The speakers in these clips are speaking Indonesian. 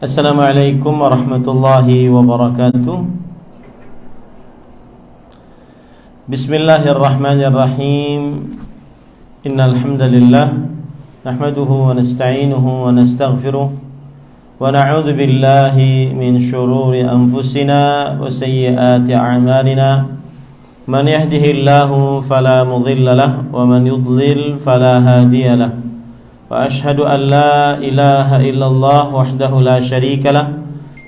Assalamualaikum warahmatullahi wabarakatuh. Bismillahirrahmanirrahim. Innal hamdalillah nahmaduhu wa nasta'inuhu wa nastaghfiruh wa na'udzu billahi min shururi anfusina wa sayyiati a'malina. Man yahdihillahu fala mudilla lahu wa man yudlil fala hadiya lahu. وأشهد أن لا إله إلا الله وحده لا شريك له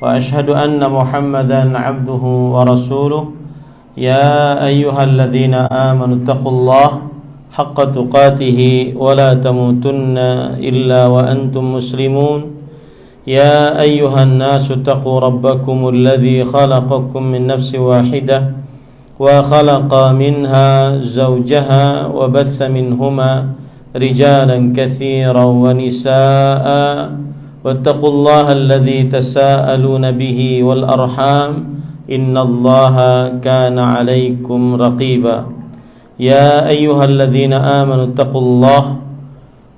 وأشهد أن محمدا عبده ورسوله يا أيها الذين آمنوا اتقوا الله حق تقاته ولا تموتن إلا وأنتم مسلمون يا أيها الناس اتقوا ربكم الذي خلقكم من نفس واحدة وخلق منها زوجها وبث منهما رجالا كثيرا ونساء واتقوا الله الذي تساءلون به والأرحام إن الله كان عليكم رقيبا يا أيها الذين آمنوا اتقوا الله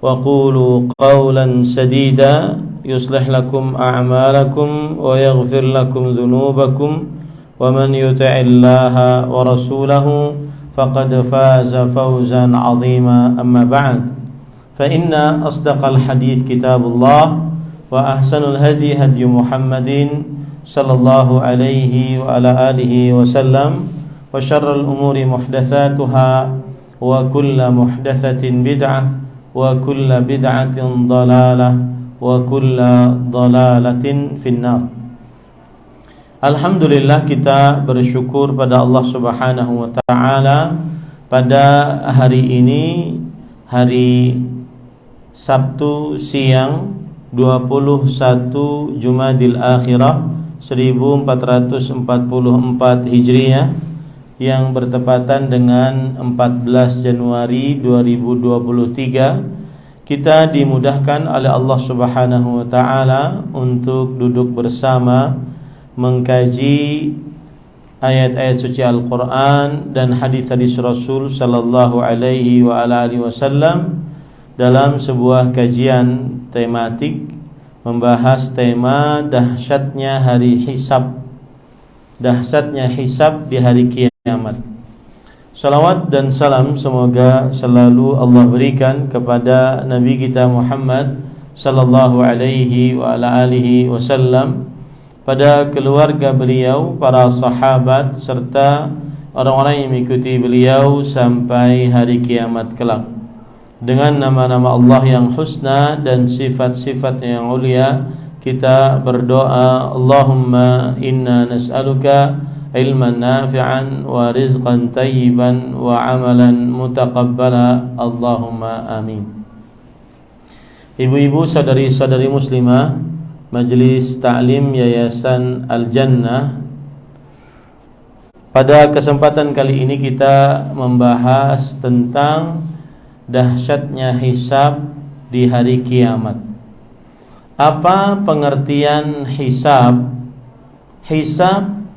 وقولوا قولا سديدا يصلح لكم أعمالكم ويغفر لكم ذنوبكم ومن يطع الله ورسوله فقد فاز فوزا عظيما. أما بعد فإن أصدق الحديث كتاب الله وأحسن الهدي هدي محمد صلى الله عليه وعلى آله وسلم وشر الأمور محدثاتها وكل محدثة بدعة وكل بدعة ضلالة وكل ضلالة في النار. Alhamdulillah, kita bersyukur pada Allah Subhanahu wa ta'ala pada hari ini, hari Sabtu siang 21 Jumadil Akhirah 1444 Hijriah yang bertepatan dengan 14 Januari 2023. Kita dimudahkan oleh Allah Subhanahu wa ta'ala untuk duduk bersama mengkaji ayat-ayat suci Al-Quran dan hadis-hadis Rasul sallallahu alaihi wa ala alihi wasallam dalam sebuah kajian tematik membahas tema dahsyatnya hari hisab, dahsyatnya hisab di hari kiamat. Salawat dan salam semoga selalu Allah berikan kepada Nabi kita Muhammad sallallahu alaihi wa ala alihi wasallam, pada keluarga beliau, para sahabat, serta orang-orang yang mengikuti beliau sampai hari kiamat kelak. Dengan nama-nama Allah yang husna dan sifat-sifatnya yang mulia, kita berdoa, Allahumma inna nas'aluka ilman nafi'an wa rizqan tayyiban wa amalan mutaqabbala, Allahumma amin. Ibu-ibu, saudari-saudari muslimah, Majelis Ta'lim Yayasan Al-Jannah, pada kesempatan kali ini kita membahas tentang dahsyatnya hisab di hari kiamat. Apa pengertian hisab? Hisab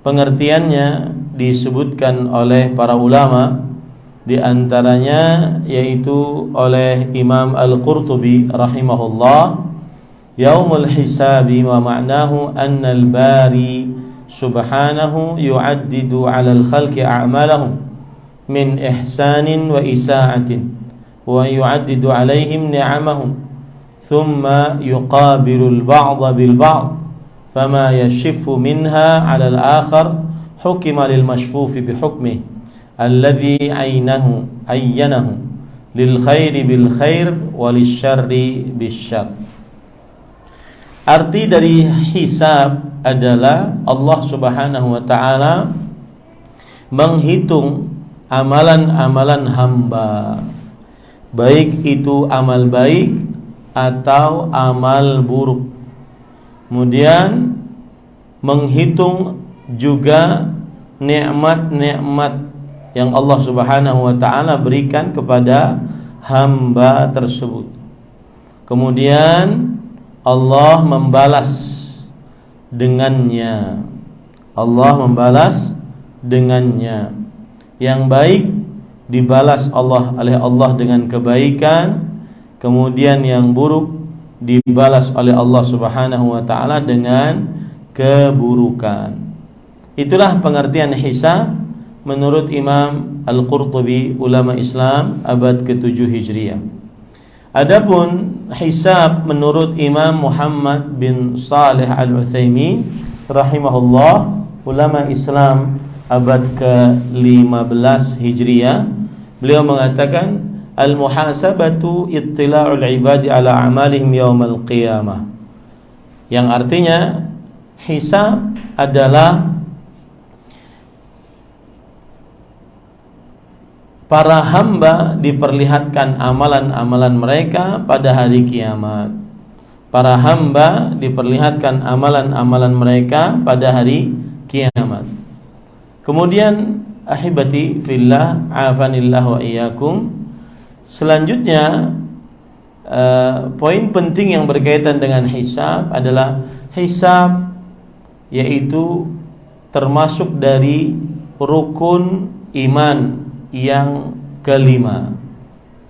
pengertiannya disebutkan oleh para ulama, di antaranya yaitu oleh Imam Al-Qurtubi rahimahullah, Yaumul hisabi wa ma'nahu anna al-bari subhanahu yu'addidu 'ala al-khalqi a'malahum min ihsanin wa isa'atin wa yu'addidu 'alaihim ni'amahum thumma yuqabilu al-ba'dha bil-ba'd fama yashiffu minha 'ala al-akhar hukima lil-mashfufi bihukmihi alladhi ayyanahu lil-khairi bil-khair wa lisyarri bis-syarr. Arti dari hisab adalah Allah Subhanahu wa ta'ala menghitung amalan-amalan hamba, baik itu amal baik atau amal buruk. Kemudian menghitung juga nikmat-nikmat yang Allah Subhanahu wa ta'ala berikan kepada hamba tersebut. Kemudian Allah membalas dengannya. Allah membalas dengannya. Yang baik dibalas oleh Allah dengan kebaikan, kemudian yang buruk dibalas oleh Allah Subhanahu wa taala dengan keburukan. Itulah pengertian hisab menurut Imam Al-Qurtubi, ulama Islam abad ke-7 Hijriah. Adapun hisab menurut Imam Muhammad bin Shalih Al-Utsaimin rahimahullah, ulama Islam abad ke-15 Hijriah, beliau mengatakan al-muhasabatu ittila'ul ibadi ala amalihim yaumal qiyamah, yang artinya hisab adalah para hamba diperlihatkan amalan-amalan mereka pada hari kiamat. Para hamba diperlihatkan amalan-amalan mereka pada hari kiamat. Kemudian ahibati fillah, afanillah wa iyyakum. Selanjutnya poin penting yang berkaitan dengan hisab adalah hisab, yaitu termasuk dari rukun iman yang kelima.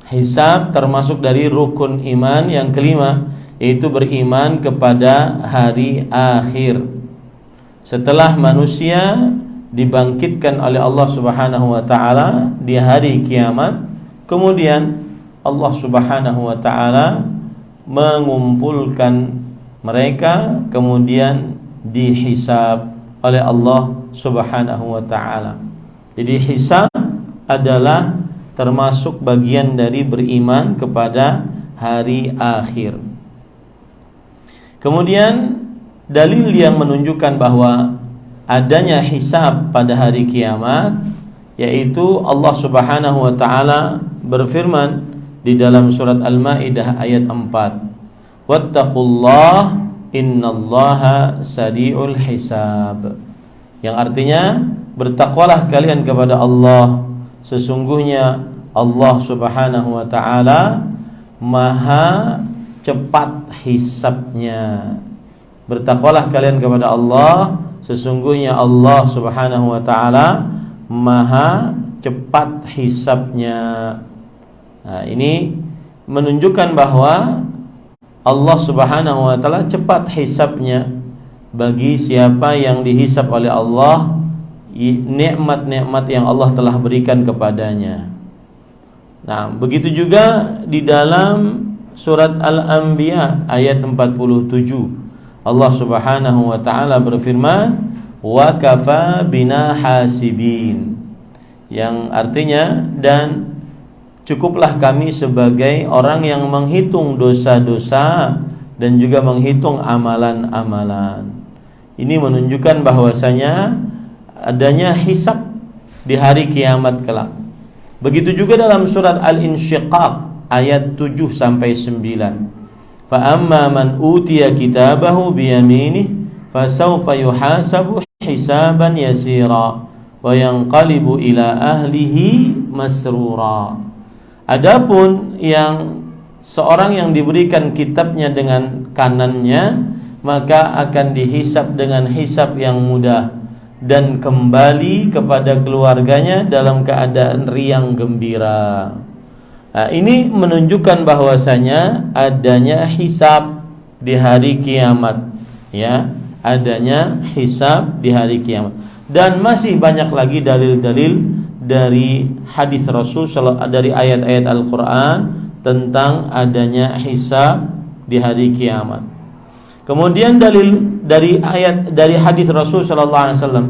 Hisab termasuk dari rukun iman yang kelima, yaitu beriman kepada hari akhir. Setelah manusia dibangkitkan oleh Allah Subhanahu wa taala di hari kiamat, kemudian Allah Subhanahu wa taala mengumpulkan mereka, kemudian dihisab oleh Allah Subhanahu wa taala. Jadi hisab adalah termasuk bagian dari beriman kepada hari akhir. Kemudian dalil yang menunjukkan bahwa adanya hisab pada hari kiamat, yaitu Allah Subhanahu wa taala berfirman di dalam surat Al-Maidah ayat 4, wattaqullah innallaha sari'ul hisab, yang artinya bertakwalah kalian kepada Allah, sesungguhnya Allah Subhanahu wa taala maha cepat hisabnya. Bertakwalah kalian kepada Allah, sesungguhnya Allah Subhanahu wa taala maha cepat hisabnya. Nah, ini menunjukkan bahwa Allah Subhanahu wa taala cepat hisabnya bagi siapa yang dihisab oleh Allah, nikmat-nikmat yang Allah telah berikan kepadanya. Nah, begitu juga di dalam surat Al-Anbiya ayat 47, Allah Subhanahu wa taala berfirman, wa kafa bina hasibin, yang artinya dan cukuplah kami sebagai orang yang menghitung dosa-dosa dan juga menghitung amalan-amalan. Ini menunjukkan bahwasanya adanya hisab di hari kiamat kelak. Begitu juga dalam surat Al-Insyiqaq ayat 7 sampai 9. Fa amma man utiya kitabahu bi yaminih fasawfa yuhasabu hisaban yasira wa yanqalibu ila ahlihi masrura. Adapun yang seorang yang diberikan kitabnya dengan kanannya, maka akan dihisab dengan hisab yang mudah dan kembali kepada keluarganya dalam keadaan riang gembira. Nah, ini menunjukkan bahwasanya adanya hisab di hari kiamat, ya, adanya hisab di hari kiamat. Dan masih banyak lagi dalil-dalil dari hadis Rasul, dari ayat-ayat Al-Quran tentang adanya hisab di hari kiamat. Kemudian dalil dari hadis Rasul sallallahu alaihi wasallam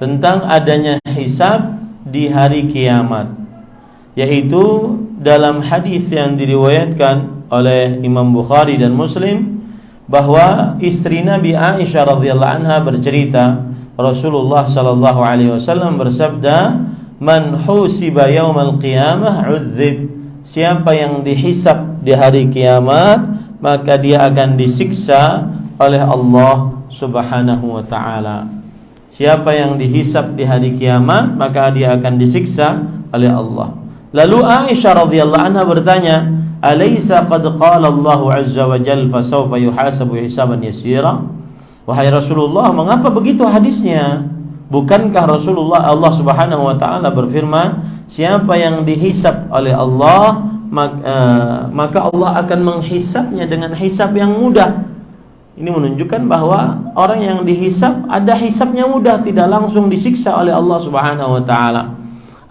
tentang adanya hisab di hari kiamat, yaitu dalam hadis yang diriwayatkan oleh Imam Bukhari dan Muslim, bahwa istri Nabi Aisyah radhiyallahu anha bercerita, Rasulullah sallallahu alaihi wasallam bersabda, man husiba yaumal qiyamah udzib, siapa yang dihisab di hari kiamat maka dia akan disiksa oleh Allah Subhanahu wa taala. Siapa yang dihisab di hari kiamat maka dia akan disiksa oleh Allah. Lalu Aisyah radhiyallahu anha bertanya, "Alaysa qad qala Allah azza wa jalla fa sawfa yuhasabu hisaban yasira?" Wahai Rasulullah, mengapa begitu hadisnya? Bukankah Rasulullah Allah Subhanahu wa taala berfirman, siapa yang dihisab oleh Allah maka Allah akan menghisabnya dengan hisab yang mudah. Ini menunjukkan bahwa orang yang dihisab ada hisabnya mudah, tidak langsung disiksa oleh Allah Subhanahu wa taala.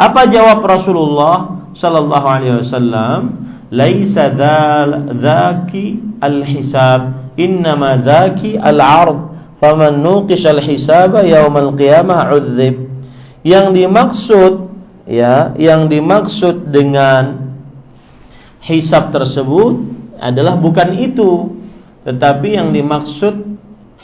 Apa jawab Rasulullah sallallahu alaihi wasallam? Laisa dzaki al-hisab, innama dzaki al-'ard. Faman nuqisha al-hisaba yaumal qiyamah 'udzib. Yang dimaksud dengan hisab tersebut adalah bukan itu, tetapi yang dimaksud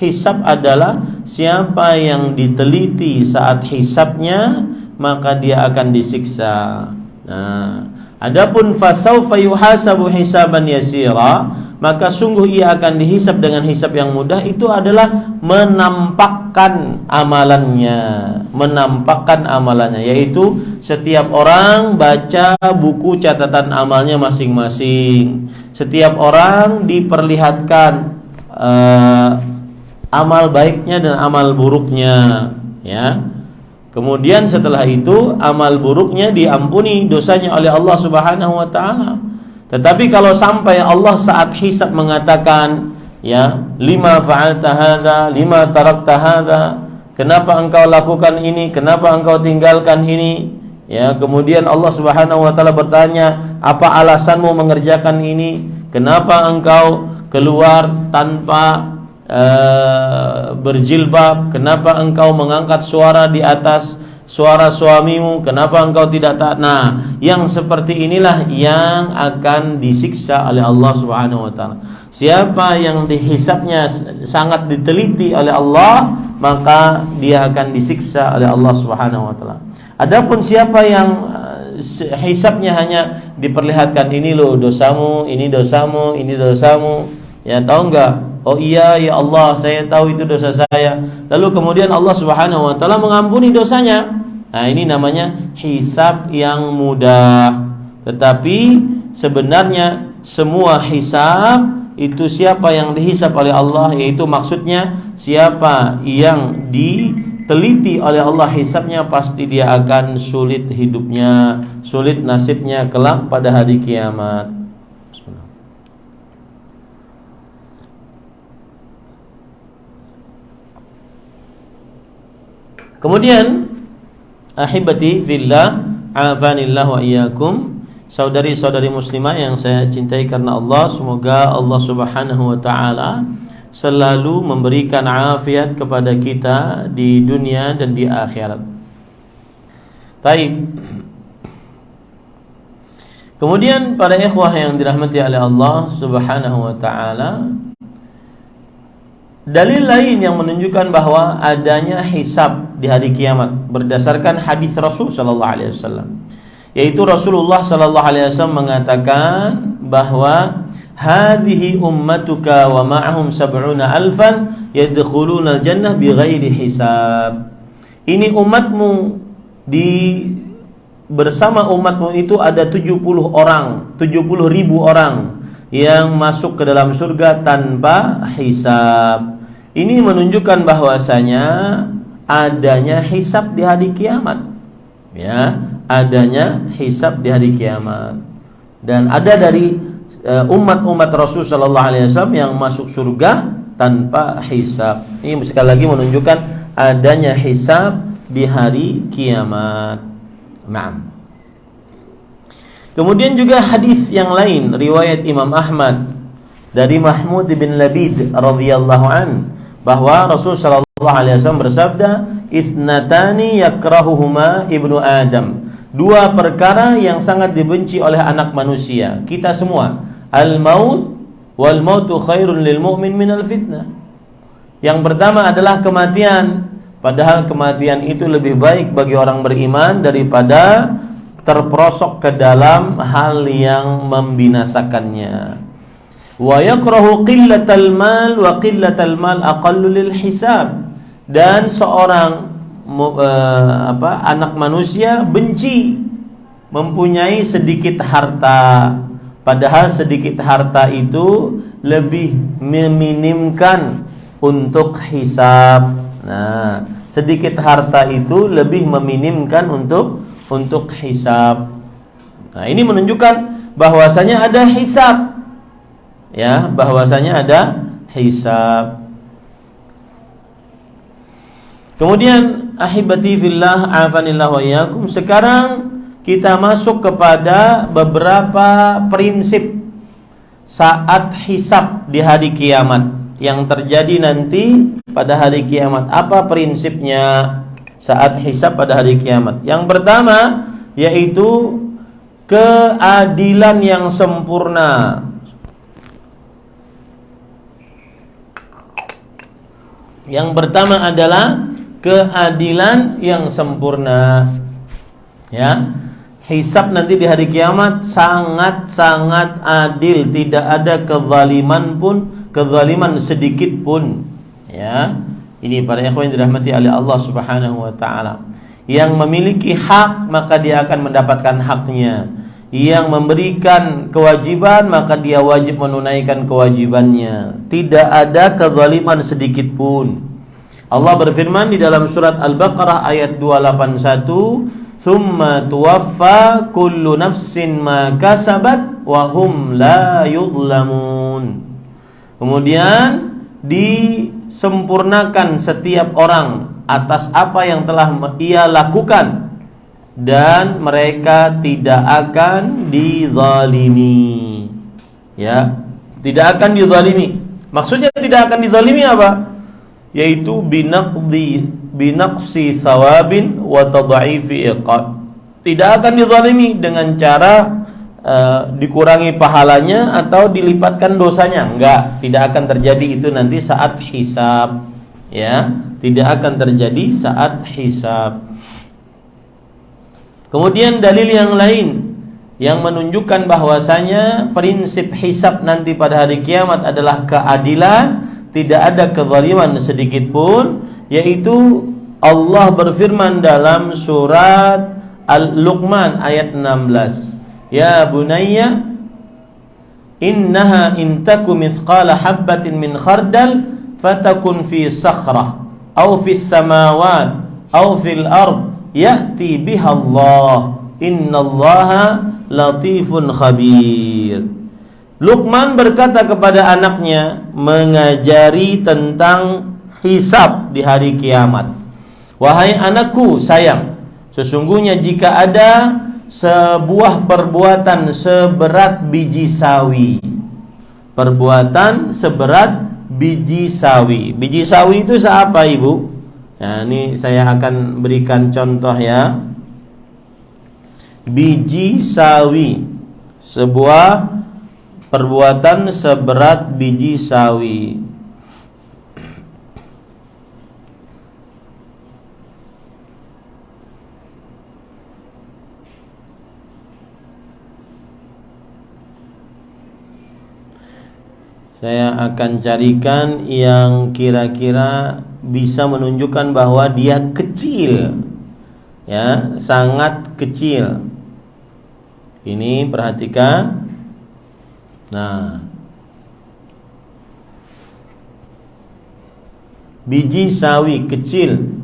hisab adalah siapa yang diteliti saat hisabnya, maka dia akan disiksa. Nah, adapun fasaufa yuhasabu hisaban yasira, maka sungguh ia akan dihisab dengan hisab yang mudah. Itu adalah menampakkan amalannya, yaitu setiap orang baca buku catatan amalnya masing-masing. Setiap orang diperlihatkan amal baiknya dan amal buruknya, ya. Kemudian setelah itu amal buruknya diampuni dosanya oleh Allah Subhanahu wa taala. Tetapi kalau sampai Allah saat hisab mengatakan, ya, lima fa'alta hadza, lima tarakta hadza, kenapa engkau lakukan ini, kenapa engkau tinggalkan ini, ya, kemudian Allah Subhanahu wa taala bertanya, apa alasanmu mengerjakan ini, kenapa engkau keluar tanpa berjilbab, kenapa engkau mengangkat suara di atas suara suamimu, kenapa engkau tidak taat. Nah, yang seperti inilah yang akan disiksa oleh Allah Subhanahu wa taala. Siapa yang dihisabnya sangat diteliti oleh Allah, maka dia akan disiksa oleh Allah Subhanahu wa taala. Adapun siapa yang hisabnya hanya diperlihatkan, ini loh dosamu, ini dosamu, ini dosamu, ya, tahu enggak? Oh iya, ya Allah, saya tahu itu dosa saya. Lalu kemudian Allah Subhanahu wa taala mengampuni dosanya. Nah, ini namanya hisab yang mudah. Tetapi sebenarnya semua hisab itu siapa yang dihisab oleh Allah, yaitu maksudnya siapa yang diteliti oleh Allah hisabnya, pasti dia akan sulit hidupnya, sulit nasibnya kelak pada hari kiamat. Kemudian ahibati fillah, afanillah wa iyyakum, saudari-saudari muslimah yang saya cintai karena Allah, semoga Allah Subhanahu wa taala selalu memberikan afiat kepada kita di dunia dan di akhirat. Baik. Kemudian para ikhwah yang dirahmati oleh Allah Subhanahu wa taala, dalil lain yang menunjukkan bahwa adanya hisab di hari kiamat berdasarkan hadis Rasul sallallahu alaihi wasallam, yaitu Rasulullah sallallahu alaihi wasallam mengatakan bahwa hadhihi ummatuka wa ma'ahum sab'una alfan yadkhuluna al-jannah bighairi hisab. Ini umatmu, bersama umatmu itu ada 70 ribu orang yang masuk ke dalam surga tanpa hisab. Ini menunjukkan bahwasanya adanya hisab di hari kiamat, ya, adanya hisab di hari kiamat. Dan ada dari umat-umat Rasul sallallahu alaihi wasallam yang masuk surga tanpa hisab. Ini sekali lagi menunjukkan adanya hisab di hari kiamat. Naam. Kemudian juga hadis yang lain riwayat Imam Ahmad dari Mahmud bin Labid radhiyallahu an, bahwa Rasul sallallahu alaihi wasallam bersabda, "Itsnatani yakrahuhuma ibnu Adam." Dua perkara yang sangat dibenci oleh anak manusia, kita semua. Al-maut wal mautu khairun lil mu'min minal fitnah. Yang pertama adalah kematian, padahal kematian itu lebih baik bagi orang beriman daripada terperosok ke dalam hal yang membinasakannya. Wa yakrahu qillatal mal wa qillatal mal aqallu lil hisab. Dan seorang anak manusia benci mempunyai sedikit harta, padahal sedikit harta itu lebih meminimkan untuk hisab. Nah, sedikit harta itu lebih meminimkan untuk hisab. Nah, ini menunjukkan bahwasanya ada hisab. Ya, bahwasanya ada hisab. Kemudian ahibati fillah, afanillah wa iyyakum, sekarang kita masuk kepada beberapa prinsip saat hisab di hari kiamat yang terjadi nanti pada hari kiamat. Apa prinsipnya saat hisab pada hari kiamat? Yang pertama yaitu keadilan yang sempurna. Yang pertama adalah keadilan yang sempurna. Ya, hisab nanti di hari kiamat sangat-sangat adil, tidak ada kezaliman pun, kezaliman sedikit pun. Ya, ini para ikhwan yang dirahmati oleh Allah Subhanahu wa taala. Yang memiliki hak maka dia akan mendapatkan haknya. Yang memberikan kewajiban maka dia wajib menunaikan kewajibannya. Tidak ada kezaliman sedikit pun. Allah berfirman di dalam surat Al-Baqarah ayat 281, "Tsumma tuwaffa kullu nafsin ma kasabat wa hum la yudhlamun." Kemudian disempurnakan setiap orang atas apa yang telah ia lakukan dan mereka tidak akan dizalimi. Ya, tidak akan dizalimi. Maksudnya tidak akan dizalimi apa? Yaitu binaqsi thawabin wa tad'ifi iqab. Tidak akan dizalimi dengan cara dikurangi pahalanya atau dilipatkan dosanya. Enggak, tidak akan terjadi itu nanti saat hisab. Ya, tidak akan terjadi saat hisab. Kemudian dalil yang lain yang menunjukkan bahwasanya prinsip hisab nanti pada hari kiamat adalah keadilan, tidak ada kezaliman sedikit pun, yaitu Allah berfirman dalam surat Al-Luqman ayat 16, "Ya bunayya innaha in taku mithqala habbatin min khardal fatakun fi sakhrah aw fis samawat aw fil ard ya'ti biha Allah innallaha latifun khabir." Luqman berkata kepada anaknya mengajari tentang hisab di hari kiamat. "Wahai anakku sayang, sesungguhnya jika ada sebuah perbuatan seberat biji sawi." Perbuatan seberat biji sawi. Biji sawi itu apa, Ibu? Nah, ini saya akan berikan contoh ya. Biji sawi, sebuah perbuatan seberat biji sawi. Saya akan carikan yang kira-kira bisa menunjukkan bahwa dia kecil. Ya, sangat kecil. Ini perhatikan. Nah, biji sawi kecil,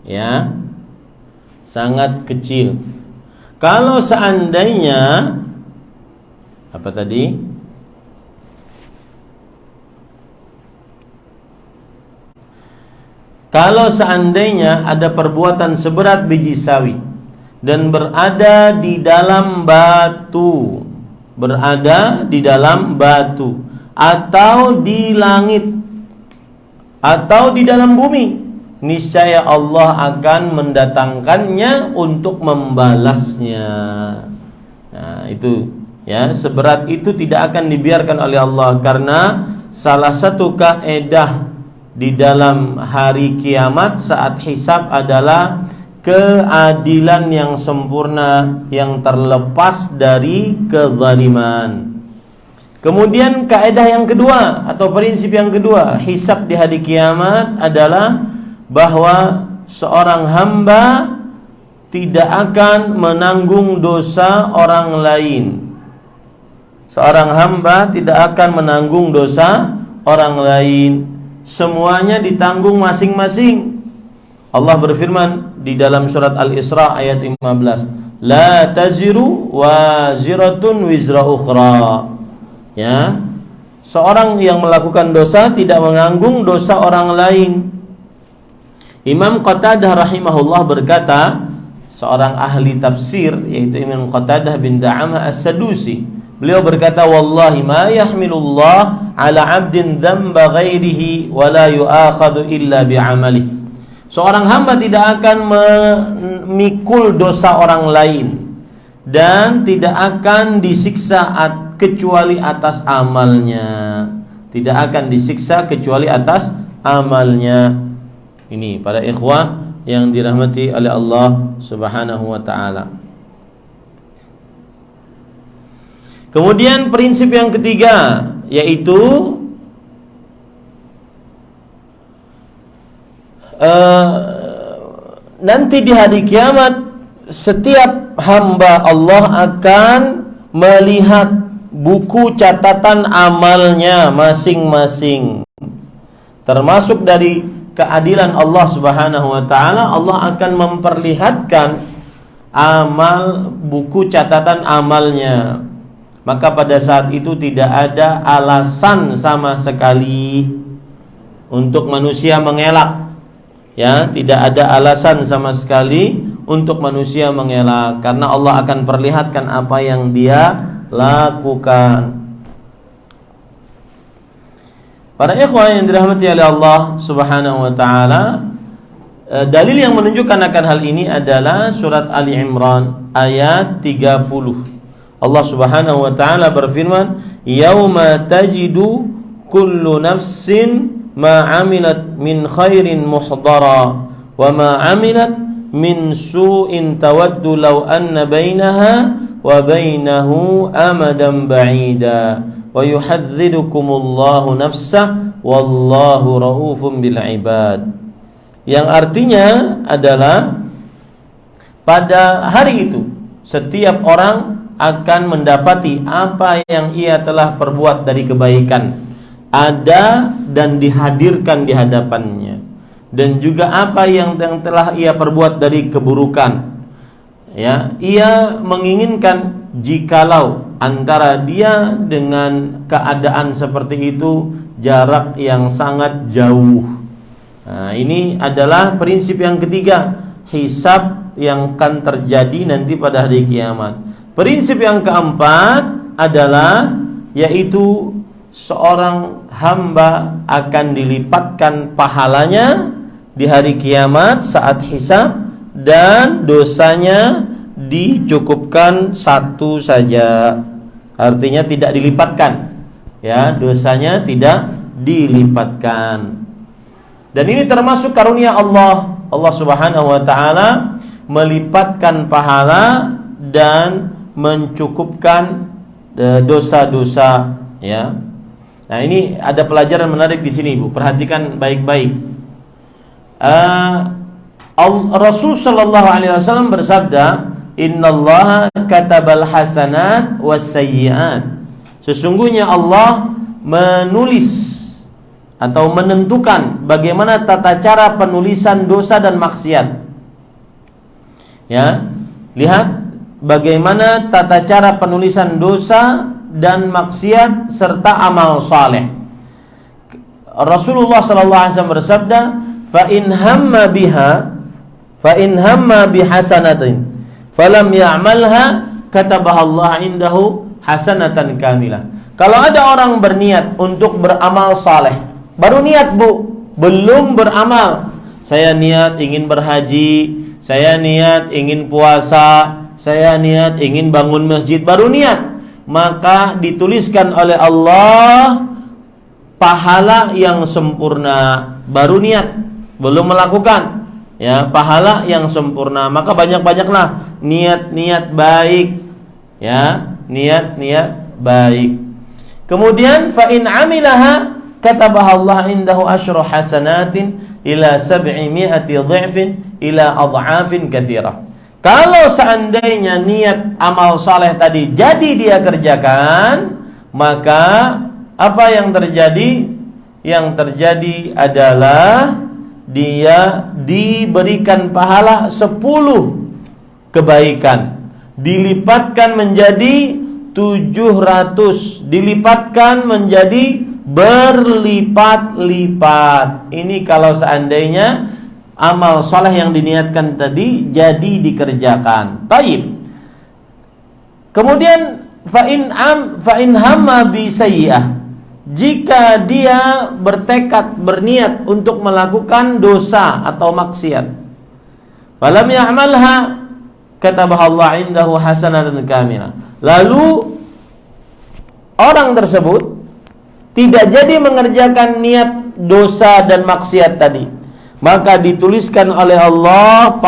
ya, sangat kecil. Kalau seandainya apa tadi? Kalau seandainya ada perbuatan seberat biji sawi dan berada di dalam batu, atau di langit atau di dalam bumi, niscaya Allah akan mendatangkannya untuk membalasnya. Nah, itu ya, seberat itu tidak akan dibiarkan oleh Allah, karena salah satu kaidah di dalam hari kiamat saat hisab adalah keadilan yang sempurna yang terlepas dari kezaliman. Kemudian kaidah yang kedua atau prinsip yang kedua hisab di hari kiamat adalah bahwa seorang hamba tidak akan menanggung dosa orang lain. Seorang hamba tidak akan menanggung dosa orang lain. Semuanya ditanggung masing-masing. Allah berfirman di dalam surat Al-Isra ayat 15, la taziru waziratun wizra ukhra. Ya. Seorang yang melakukan dosa tidak menanggung dosa orang lain. Imam Qatadah rahimahullah berkata, seorang ahli tafsir yaitu Imam Qatadah bin Da'amah As-Sadusi, beliau berkata, wallahi ma yahmilullah ala 'abdin dzamba ghairihi wa la yu'akhadhu illa bi'amalihi. Seorang hamba tidak akan memikul dosa orang lain dan tidak akan disiksa kecuali atas amalnya. Tidak akan disiksa kecuali atas amalnya. Ini para ikhwah yang dirahmati oleh Allah Subhanahu wa taala. Kemudian prinsip yang ketiga yaitu nanti di hari kiamat setiap hamba Allah akan melihat buku catatan amalnya masing-masing. Termasuk dari keadilan Allah Subhanahu wa taala, Allah akan memperlihatkan buku catatan amalnya. Maka pada saat itu tidak ada alasan sama sekali untuk manusia mengelak. Ya, tidak ada alasan sama sekali untuk manusia mengelak, karena Allah akan perlihatkan apa yang dia lakukan. Para ikhwan yang dirahmati oleh Allah Subhanahu wa taala, dalil yang menunjukkan akan hal ini adalah surat Ali Imran ayat 30. Allah Subhanahu wa taala berfirman, "Yauma tajidu kullu nafsin ma 'amilat min khairin muhdara wa ma 'amilat min su'in tawaddu law anna bainaha wa bainahu amadan ba'ida wa yuhadzirukumullahu nafsah wallahu raufun bil ibad." Yang artinya adalah pada hari itu setiap orang akan mendapati apa yang ia telah perbuat dari kebaikan ada dan dihadirkan di hadapannya, dan juga apa yang telah ia perbuat dari keburukan. Ya, ia menginginkan jikalau antara dia dengan keadaan seperti itu jarak yang sangat jauh. Nah, ini adalah prinsip yang ketiga, hisab yang akan terjadi nanti pada hari kiamat. Prinsip yang keempat adalah yaitu seorang hamba akan dilipatkan pahalanya di hari kiamat saat hisab, dan dosanya dicukupkan satu saja. Artinya tidak dilipatkan. Ya, dosanya tidak dilipatkan. Dan ini termasuk karunia Allah. Allah Subhanahu wa taala melipatkan pahala dan mencukupkan dosa-dosa, ya. Nah, ini ada pelajaran menarik di sini, Bu. Perhatikan baik-baik. Rasul sallallahu alaihi wasallam bersabda, "Innallaha katabal hasanat was sayyi'at." Sesungguhnya Allah menulis atau menentukan bagaimana tata cara penulisan dosa dan maksiat. Ya, lihat bagaimana tata cara penulisan dosa dan maksiat serta amal saleh. Rasulullah sallallahu alaihi wasallam bersabda, "Fa in hamma bihasanatin falam ya'malha katabaha Allah indahu hasanatan kamilah." Kalau ada orang berniat untuk beramal saleh, baru niat, Bu, belum beramal. Saya niat ingin berhaji, saya niat ingin puasa, saya niat ingin bangun masjid, baru niat. Maka dituliskan oleh Allah pahala yang sempurna. Baru niat, belum melakukan, ya, pahala yang sempurna. Maka banyak-banyaklah niat-niat baik, ya, niat-niat baik. Kemudian fa in amilaha katabaha Allah indahu asyru hasanatin ila 700 dha'fin ila adha'afin katsirah. Kalau seandainya niat amal saleh tadi jadi dia kerjakan, maka apa yang terjadi? Yang terjadi adalah dia diberikan pahala 10 kebaikan. dilipatkan menjadi 700, dilipatkan menjadi berlipat-lipat. Ini kalau seandainya amal soleh yang diniatkan tadi jadi dikerjakan. Taib. Kemudian fa in hamma bi sayyi'ah, jika dia bertekad, berniat untuk melakukan dosa atau maksiat, falam ya'malha katabaha Allah indahu hasanatan kamilah. Lalu orang tersebut tidak jadi mengerjakan niat dosa dan maksiat tadi, maka dituliskan oleh Allah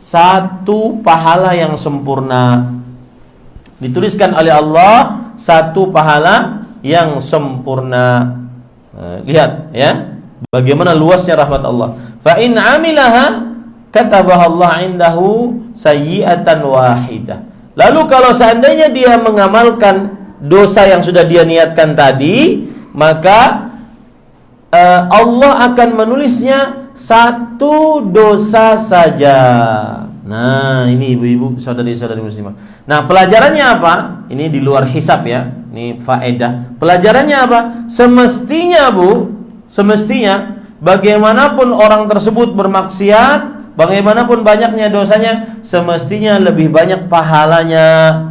satu pahala yang sempurna. Dituliskan oleh Allah satu pahala yang sempurna. Lihat ya, bagaimana luasnya rahmat Allah. Fa in amilaha katabaha Allah indahu sayyi'atan wahidah. Lalu kalau seandainya dia mengamalkan dosa yang sudah dia niatkan tadi, maka Allah akan menulisnya satu dosa saja. Nah, ini ibu-ibu, saudari-saudari muslimah. Nah, pelajarannya apa? Ini di luar hisab ya. Ini faedah. Pelajarannya apa? Semestinya bagaimanapun orang tersebut bermaksiat, bagaimanapun banyaknya dosanya, semestinya lebih banyak pahalanya.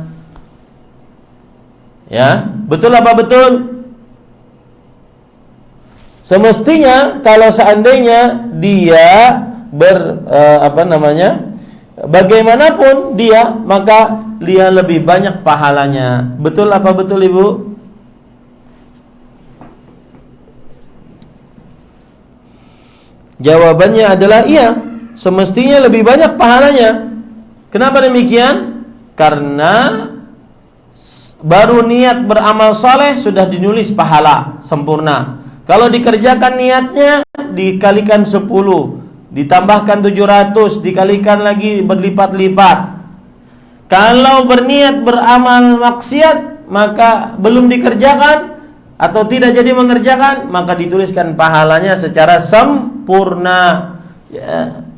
Ya, betul apa betul? Semestinya kalau seandainya dia bagaimanapun dia, maka dia lebih banyak pahalanya. Betul apa betul, Ibu? Jawabannya adalah iya, semestinya lebih banyak pahalanya. Kenapa demikian? Karena baru niat beramal soleh sudah dinulis pahala sempurna. Kalau dikerjakan niatnya dikalikan 10, ditambahkan 700, dikalikan lagi berlipat-lipat. Kalau berniat beramal maksiat, maka belum dikerjakan atau tidak jadi mengerjakan, maka dituliskan pahalanya secara sempurna. Ya.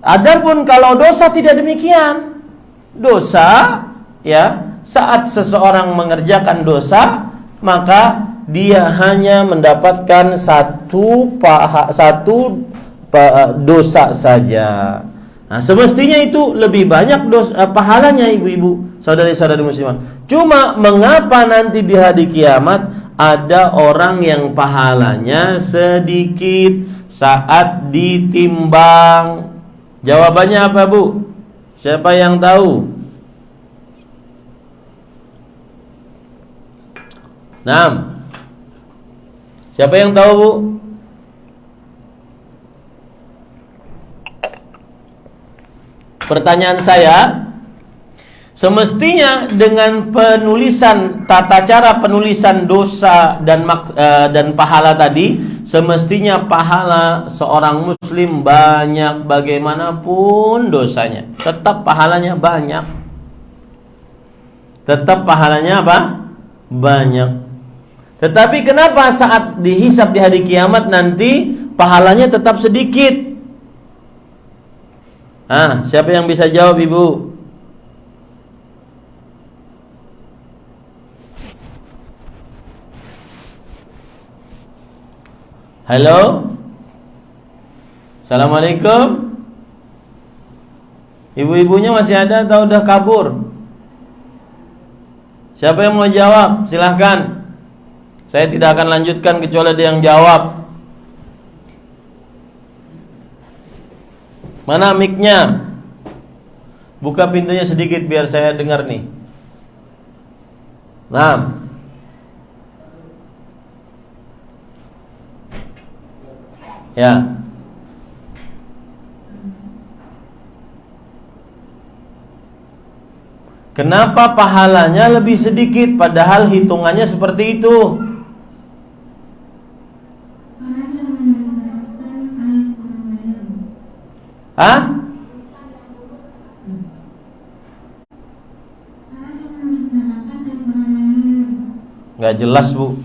Adapun kalau dosa tidak demikian. Dosa, ya, saat seseorang mengerjakan dosa, maka dia hanya mendapatkan satu dosa saja. Nah, semestinya itu lebih banyak pahalanya, ibu-ibu, saudari-saudari muslimah. Cuma mengapa nanti di hari kiamat ada orang yang pahalanya sedikit saat ditimbang? Jawabannya apa, Bu? Siapa yang tahu? Nah, siapa yang tahu, Bu? Pertanyaan saya, semestinya dengan penulisan, tata cara penulisan dosa dan pahala tadi, semestinya pahala seorang muslim banyak bagaimanapun dosanya, tetap pahalanya banyak. Tetap pahalanya apa? Banyak. Tetapi kenapa saat dihisab di hari kiamat nanti pahalanya tetap sedikit? Siapa yang bisa jawab, Ibu? Halo? Assalamualaikum? Ibu-ibunya masih ada atau udah kabur? Siapa yang mau jawab? Silahkan. Saya tidak akan lanjutkan kecuali ada yang jawab. Mana mic-nya? Buka pintunya sedikit biar saya dengar nih. Nah. Ya. Kenapa pahalanya lebih sedikit padahal hitungannya seperti itu? Nggak jelas, Bu.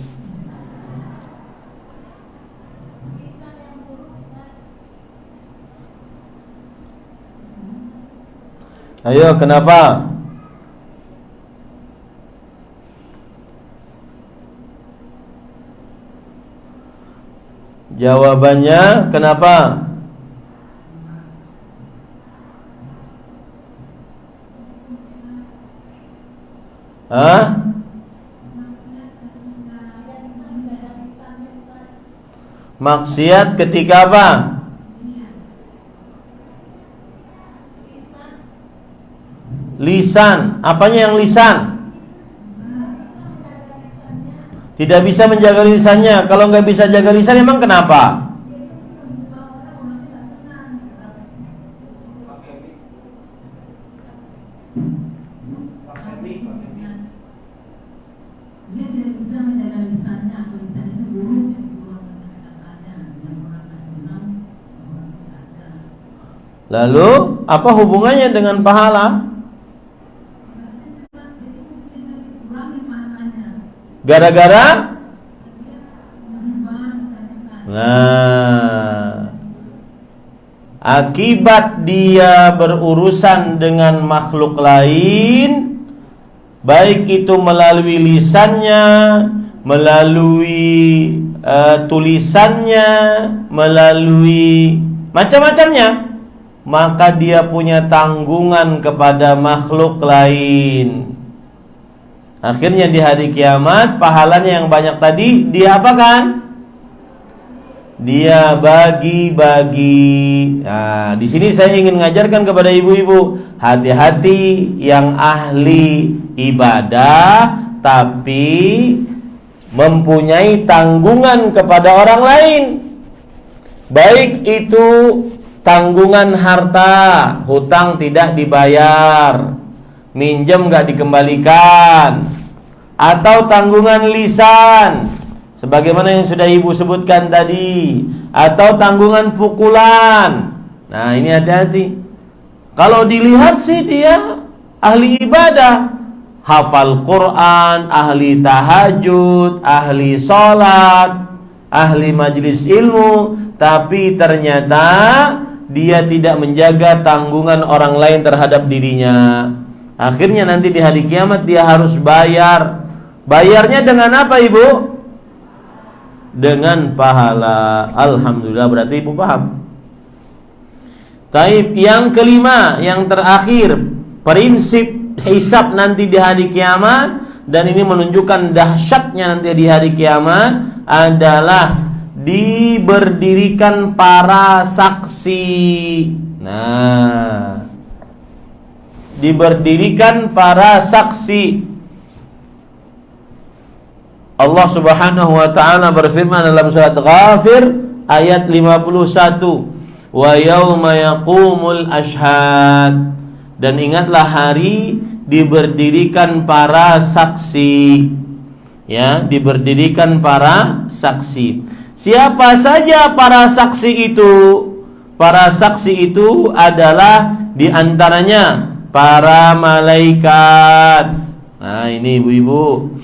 Ayo, kenapa? Jawabannya kenapa? Hah? Maksiat ketika apa? Lisan. Apanya yang lisan? Tidak bisa menjaga lisannya. Kalau nggak bisa jaga lisan, emang kenapa? Dia tidak bisa menjaga lisannya. Lisan itu buruk yang keluar kata-katanya. Yang orang senang, orang tidak ada. Lalu apa hubungannya dengan pahala? Gara-gara? Nah, akibat dia berurusan dengan makhluk lain, baik itu melalui lisannya, melalui tulisannya, melalui macam-macamnya, maka dia punya tanggungan kepada makhluk lain. Akhirnya di hari kiamat pahalanya yang banyak tadi dia apakan? Dia bagi-bagi. Nah, di sini saya ingin mengajarkan kepada ibu-ibu, hati-hati yang ahli ibadah tapi mempunyai tanggungan kepada orang lain. Baik itu tanggungan harta, hutang tidak dibayar, minjem gak dikembalikan, atau tanggungan lisan sebagaimana yang sudah ibu sebutkan tadi, atau tanggungan pukulan. Nah, ini hati-hati. Kalau dilihat sih dia ahli ibadah, hafal Quran, ahli tahajud, ahli sholat, ahli majlis ilmu, tapi ternyata dia tidak menjaga tanggungan orang lain terhadap dirinya. Akhirnya nanti di hari kiamat dia harus bayar. Bayarnya dengan apa, ibu? Dengan pahala. Alhamdulillah, berarti ibu paham. Taib, yang kelima, yang terakhir, prinsip hisab nanti di hari kiamat, dan ini menunjukkan dahsyatnya nanti di hari kiamat, adalah diberdirikan para saksi. Nah, diberdirikan para saksi. Allah Subhanahu wa taala berfirman dalam surat Ghafir ayat 51, wa yauma yaqumul ashhad, dan ingatlah hari diberdirikan para saksi. Ya, diberdirikan para saksi. Siapa saja para saksi itu? Para saksi itu adalah diantaranya para malaikat. Nah, ini ibu-ibu,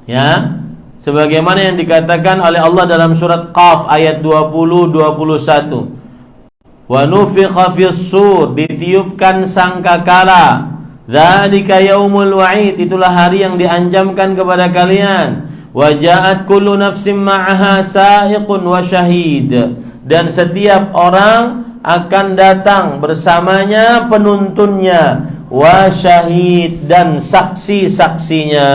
ya, sebagaimana yang dikatakan oleh Allah dalam surat Qaf ayat 20-21, wa nufikha fis-sur, ditiupkan sangkakala, dzalika yaumul wa'id, itulah hari yang dianjamkan kepada kalian, wa ja'at kullu nafsin ma'aha sa'iqun wa syahid, dan setiap orang akan datang bersamanya penuntunnya, wa syahid, dan saksi-saksinya.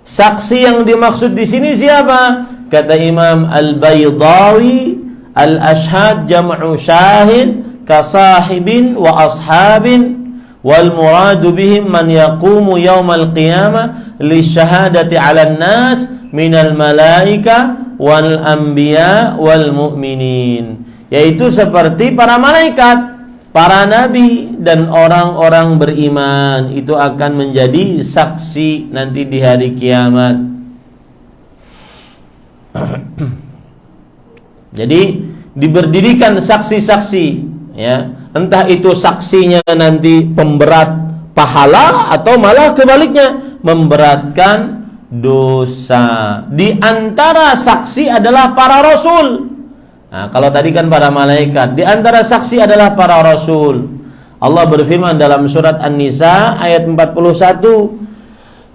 Saksi yang dimaksud di sini siapa? Kata Imam Al-Baydawi, al-ashhad jam'u syahid ka sahibin wa ashabin, wal muradu bihim man yaqumu yaumal qiyamah li syahadati 'alan nas minal malaika wal anbiya wal mu'minin, yaitu seperti para malaikat, para nabi, dan orang-orang beriman itu akan menjadi saksi nanti di hari kiamat. Jadi diberdirikan saksi-saksi, ya, entah itu saksinya nanti pemberat pahala atau malah kebaliknya memberatkan dosa. Di antara saksi adalah para rasul. Nah, kalau tadi kan para malaikat, di antara saksi adalah para rasul. Allah berfirman dalam surat An-Nisa ayat 41,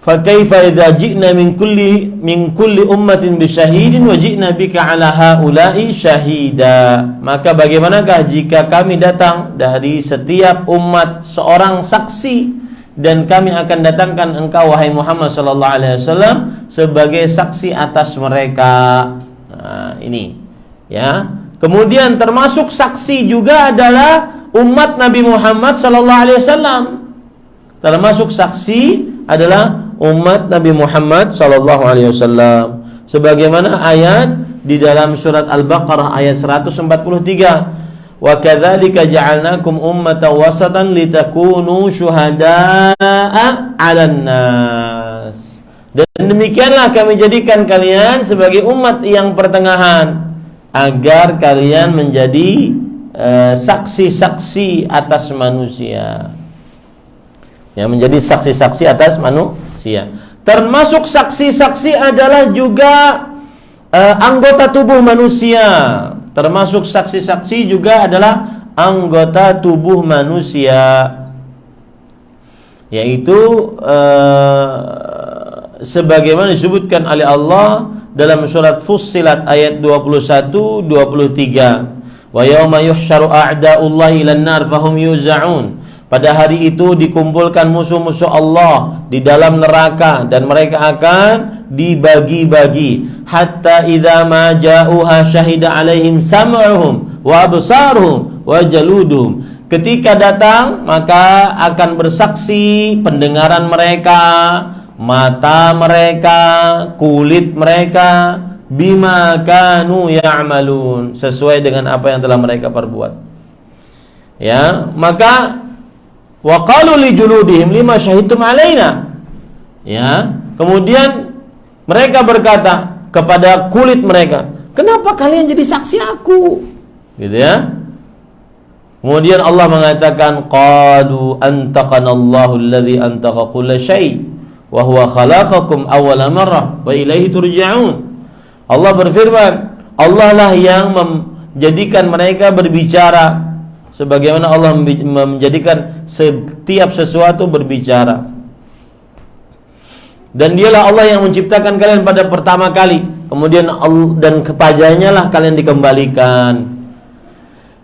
fa kaifa idza ji'na min kulli ummatin bisyahidin wa ji'na bika 'ala haula'i syahida. Maka bagaimanakah jika kami datang dari setiap umat seorang saksi, dan kami akan datangkan engkau wahai Muhammad sallallahu alaihi wasallam sebagai saksi atas mereka. Nah, ini ya. Kemudian termasuk saksi juga adalah umat Nabi Muhammad sallallahu alaihi wasallam. Termasuk saksi adalah umat Nabi Muhammad sallallahu alaihi wasallam. Sebagaimana ayat di dalam surat Al-Baqarah ayat 143. Wa kadzalika ja'alnakum ummatan wasatan litakunu syuhada'a 'alan nas. Dan demikianlah kami jadikan kalian sebagai umat yang pertengahan agar kalian menjadi saksi-saksi atas manusia. Ya, menjadi saksi-saksi atas manusia. Termasuk saksi-saksi adalah juga anggota tubuh manusia. Termasuk saksi-saksi juga adalah anggota tubuh manusia, yaitu sebagaimana disebutkan oleh Allah dalam surat Fussilat ayat 21-23. Wa yauma yuhsyaru a'da'ullahi ilan nar fahum yuza'un. Pada hari itu dikumpulkan musuh-musuh Allah di dalam neraka dan mereka akan dibagi-bagi. Hatta idza ma ja'uha syahida 'alaihim sam'uhum wa absaruhum wa jaluduhum. Ketika datang maka akan bersaksi pendengaran mereka, mata mereka, kulit mereka, bima kanu ya'malun, sesuai dengan apa yang telah mereka perbuat. Ya, maka wa qalu li juludihim lima syahidtum alaina. Ya, kemudian mereka berkata kepada kulit mereka, kenapa kalian jadi saksi aku? Gitu ya. Kemudian Allah mengatakan, qalu antaqanallahu alladzi antaqa kulla syai' wa huwa khalaqakum awwala marrah wa ilaihi turja'un. Allah berfirman, Allah lah yang menjadikan mereka berbicara, sebagaimana Allah menjadikan setiap sesuatu berbicara. Dan dialah Allah yang menciptakan kalian pada pertama kali, kemudian dan kepadanya lah kalian dikembalikan.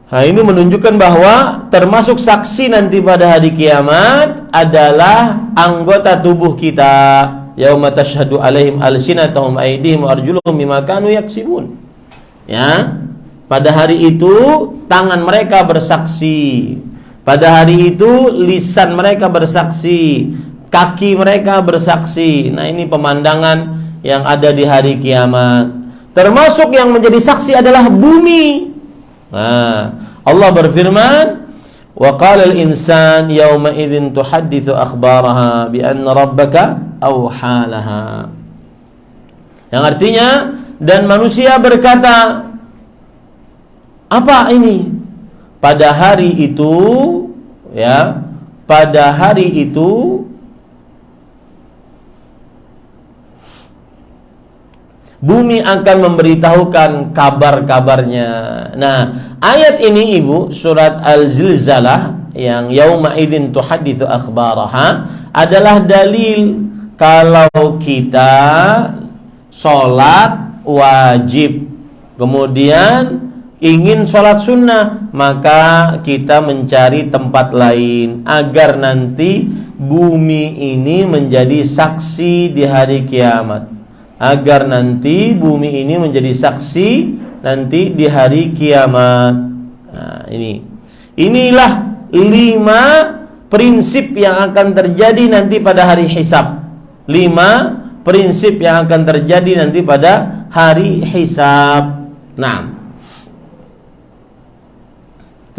Nah, ini menunjukkan bahwa termasuk saksi nanti pada hari kiamat adalah anggota tubuh kita. Yauma tashhadu alaihim alsinatuhum aydihim wa arjuluhum bima kanu yaksibun. Ya, pada hari itu tangan mereka bersaksi. Pada hari itu lisan mereka bersaksi, kaki mereka bersaksi. Nah, ini pemandangan yang ada di hari kiamat. Termasuk yang menjadi saksi adalah bumi. Nah, Allah berfirman, wa qala al-insan yawma idzin tuhadditsu akhbaraha bi anna rabbaka awhalaha. Yang artinya, dan manusia berkata, apa ini? Pada hari itu, ya, pada hari itu bumi akan memberitahukan kabar-kabarnya. Nah, ayat ini Ibu, surat Al-Zilzalah yang yauma idzin tuhadditsu akhbaraha adalah dalil kalau kita sholat wajib, kemudian ingin sholat sunnah, maka kita mencari tempat lain agar nanti bumi ini menjadi saksi di hari kiamat. Agar nanti bumi ini menjadi saksi nanti di hari kiamat. Nah, inilah 5 prinsip yang akan terjadi nanti pada hari hisab. 5 prinsip yang akan terjadi nanti pada hari hisab. Nah,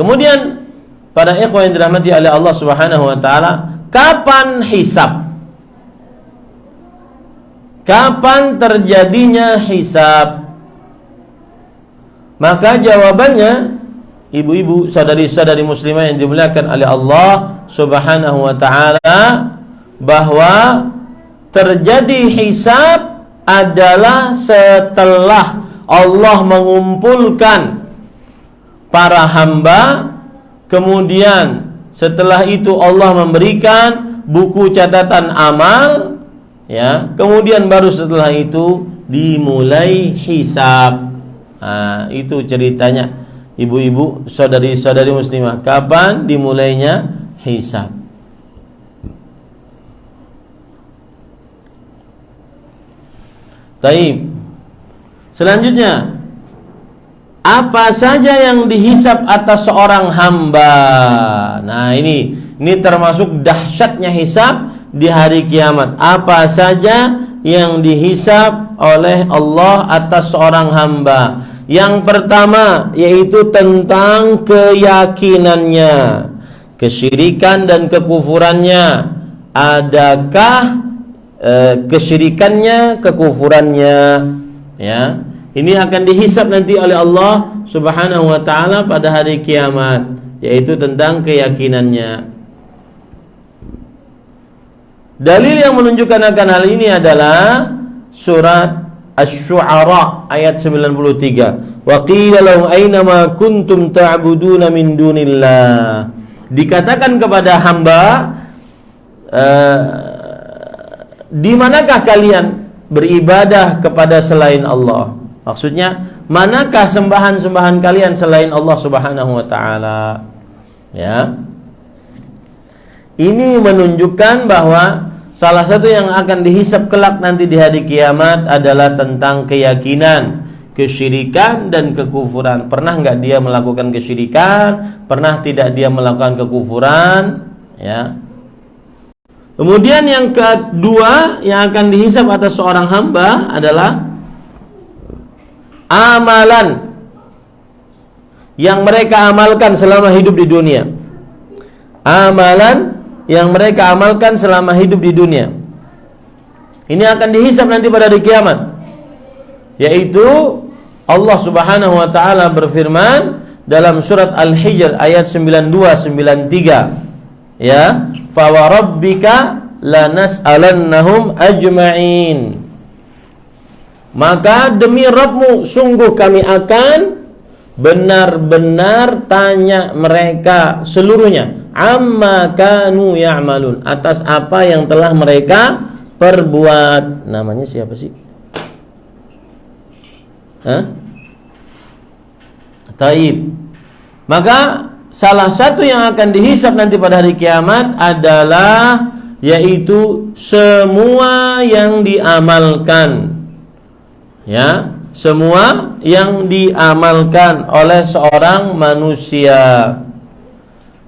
kemudian para ikhwan yang dirahmati oleh Allah Subhanahu wa taala, kapan hisab? Kapan terjadinya hisab? Maka jawabannya, ibu-ibu, saudari-saudari muslimah yang dimuliakan oleh Allah Subhanahu wa taala, bahwa terjadi hisab adalah setelah Allah mengumpulkan para hamba, kemudian setelah itu Allah memberikan buku catatan amal, ya. Kemudian baru setelah itu dimulai hisab. Nah, itu ceritanya ibu-ibu, saudari-saudari muslimah, kapan dimulainya hisab. Taib. Selanjutnya, apa saja yang dihisab atas seorang hamba. Nah, ini termasuk dahsyatnya hisab di hari kiamat. Apa saja yang dihisab oleh Allah atas seorang hamba. Yang pertama yaitu tentang keyakinannya, kesyirikan dan kekufurannya. Adakah kesyirikannya, kekufurannya, ya? Ini akan dihisab nanti oleh Allah Subhanahu wa taala pada hari kiamat, yaitu tentang keyakinannya. Dalil yang menunjukkan akan hal ini adalah surat Asy-Syu'ara ayat 93. Wa qila lahum aina ma kuntum ta'buduna min dunillah. Dikatakan kepada hamba, di manakah kalian beribadah kepada selain Allah? Maksudnya, manakah sembahan-sembahan kalian selain Allah Subhanahu wa taala? Ya. Ini menunjukkan bahwa salah satu yang akan dihisab kelak nanti di hari kiamat adalah tentang keyakinan, kesyirikan dan kekufuran. Pernah enggak dia melakukan kesyirikan? Pernah tidak dia melakukan kekufuran? Ya. Kemudian yang kedua yang akan dihisab atas seorang hamba adalah amalan yang mereka amalkan selama hidup di dunia. Amalan yang mereka amalkan selama hidup di dunia. Ini akan dihisab nanti pada hari kiamat. Yaitu Allah Subhanahu wa taala berfirman dalam surat Al-Hijr ayat 92-93. Ya, fa wa rabbika lanas'alannahum ajma'in. Maka demi Rabbmu sungguh kami akan benar-benar tanya mereka seluruhnya, amma kanu ya'malun, atas apa yang telah mereka perbuat. Namanya siapa sih? Taib. Maka salah satu yang akan dihisab nanti pada hari kiamat adalah yaitu semua yang diamalkan. Ya, semua yang diamalkan oleh seorang manusia.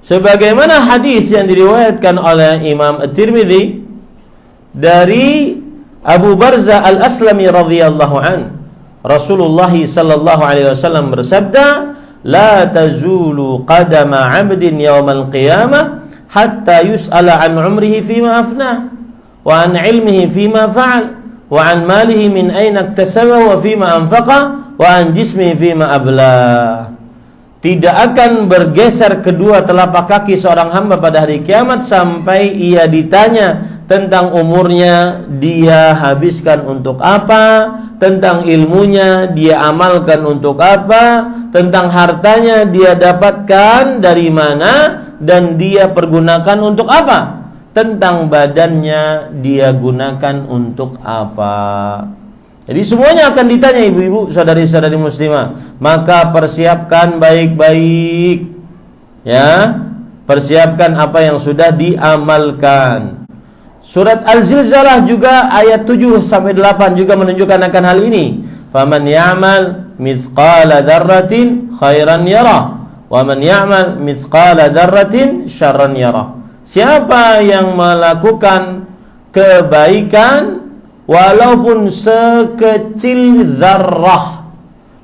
Sebagaimana hadis yang diriwayatkan oleh Imam At-Tirmidzi dari Abu Barzah Al-Aslami radhiyallahu an, Rasulullah sallallahu alaihi wasallam bersabda, "La tazulu qadama 'abdin yaumal qiyamah hatta yus'ala an 'umrihi fima afna wa an 'ilmihi fima fa'al wa an malihi min aina iktasaba wa fima anfaqa wa an jismihi fima abla." Tidak akan bergeser kedua telapak kaki seorang hamba pada hari kiamat sampai ia ditanya tentang umurnya dia habiskan untuk apa, tentang ilmunya dia amalkan untuk apa, tentang hartanya dia dapatkan dari mana dan dia pergunakan untuk apa, tentang badannya dia gunakan untuk apa. Jadi semuanya akan ditanya ibu-ibu, saudari-saudari muslimah. Maka persiapkan baik-baik, ya. Persiapkan apa yang sudah diamalkan. Surat Al-Zilzalah juga ayat 7-8 juga menunjukkan akan hal ini. Faman ya'mal mithqala dzarratin khairan yarah, wa man ya'mal mithqala dzarratin syarran yarah. Siapa yang melakukan kebaikan walaupun sekecil zarrah.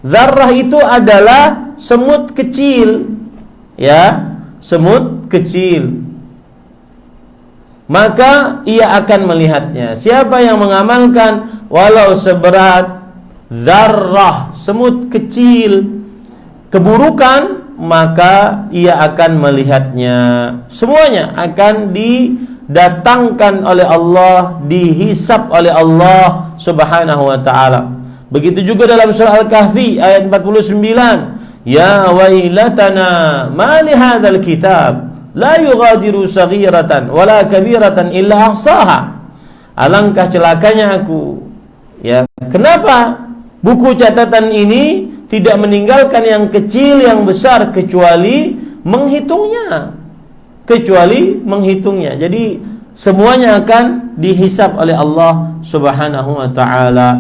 Zarrah itu adalah semut kecil, ya, semut kecil. Maka ia akan melihatnya. Siapa yang mengamalkan walau seberat zarrah, semut kecil, keburukan, maka ia akan melihatnya. Semuanya akan didatangkan oleh Allah, dihisab oleh Allah Subhanahu wa ta'ala. Begitu juga dalam surah Al-Kahfi ayat 49. Ya wailatana ma li hadzal kitab la yughadiru saghiratan wala kabiratan illa ahsaha. alangkah celakanya aku. Ya, kenapa buku catatan ini tidak meninggalkan yang kecil yang besar kecuali menghitungnya. Jadi semuanya akan dihisab oleh Allah Subhanahu wa taala.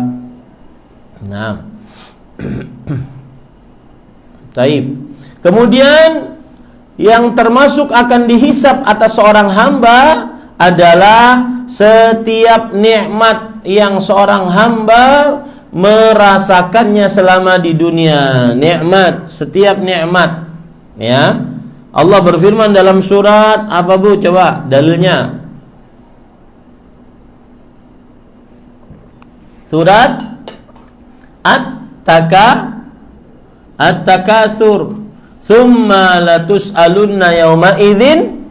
Nah. Taib. Kemudian yang termasuk akan dihisab atas seorang hamba adalah setiap nikmat yang seorang hamba merasakannya selama di dunia. Nikmat, setiap nikmat. Ya. Allah berfirman dalam surat apa Bu? Coba dalilnya. Surat At-Takatsur. Tsumma latus'alunna yauma idzin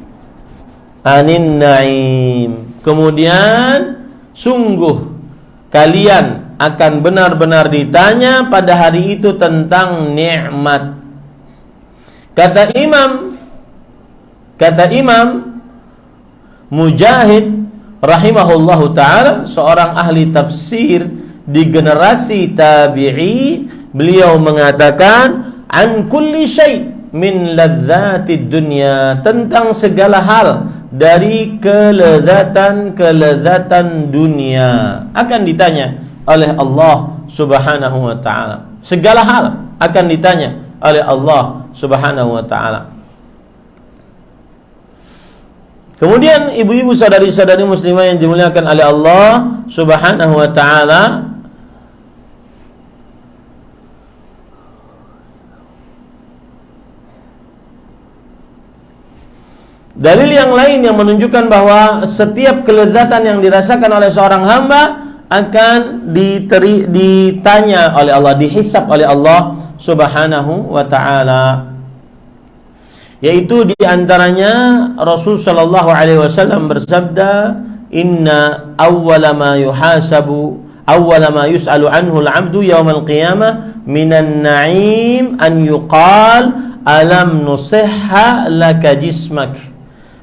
'anin na'im. Kemudian sungguh kalian akan benar-benar ditanya pada hari itu tentang nikmat. Kata Imam Mujahid rahimahullahu taala, seorang ahli tafsir di generasi tabi'i, beliau mengatakan an kulli syai' min ladzatid dunya, tentang segala hal dari kelezatan dunia akan ditanya oleh Allah Subhanahu wa taala. Segala hal akan ditanya oleh Allah Subhanahu wa taala. Kemudian ibu-ibu saudari-saudari muslimah yang dimuliakan oleh Allah Subhanahu wa taala, dalil yang lain yang menunjukkan bahwa setiap kelezatan yang dirasakan oleh seorang hamba akan ditanya oleh Allah, dihisab oleh Allah Subhanahu wa ta'ala. Yaitu diantaranya Rasul sallallahu alaihi wasallam bersabda, inna awwala ma yus'alu anhu al-'abdu yawmal qiyamah minan na'im an yuqal alam nusihha laka jismak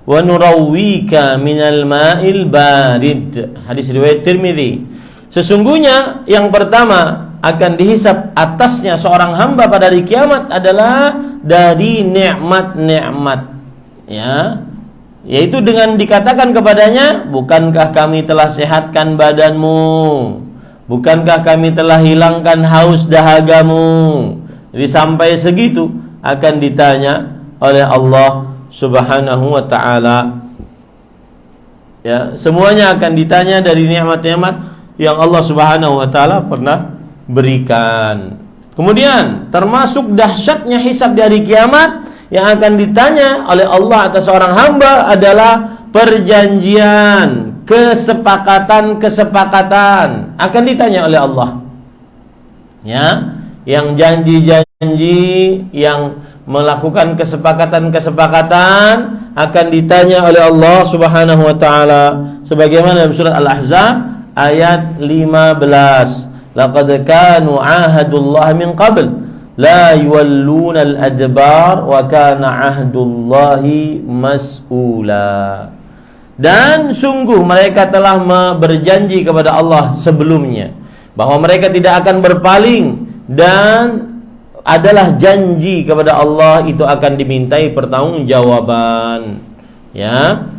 wa nurawwika minal ma'il barid. Hadis riwayat Tirmidzi. Sesungguhnya yang pertama akan dihisab atasnya seorang hamba pada hari kiamat adalah dari nikmat-nikmat, ya, yaitu dengan dikatakan kepadanya, bukankah kami telah sehatkan badanmu, bukankah kami telah hilangkan haus dahagamu. Jadi sampai segitu akan ditanya oleh Allah Subhanahu wa ta'ala. Ya, semuanya akan ditanya dari nikmat-nikmat yang Allah Subhanahu wa ta'ala pernah berikan. Kemudian termasuk dahsyatnya hisab di hari kiamat yang akan ditanya oleh Allah atas seorang hamba adalah perjanjian, kesepakatan akan ditanya oleh Allah. Ya, yang janji-janji, yang melakukan kesepakatan akan ditanya oleh Allah Subhanahu wa ta'ala, sebagaimana dalam surat Al-Ahzab ayat 15. Laqad kanu ahadullah min qabl la yuwalluna al-adbar wa kana ahdullahi mas'ula. Dan sungguh mereka telah berjanji kepada Allah sebelumnya bahwa mereka tidak akan berpaling, dan adalah janji kepada Allah itu akan dimintai pertanggungjawaban. Ya.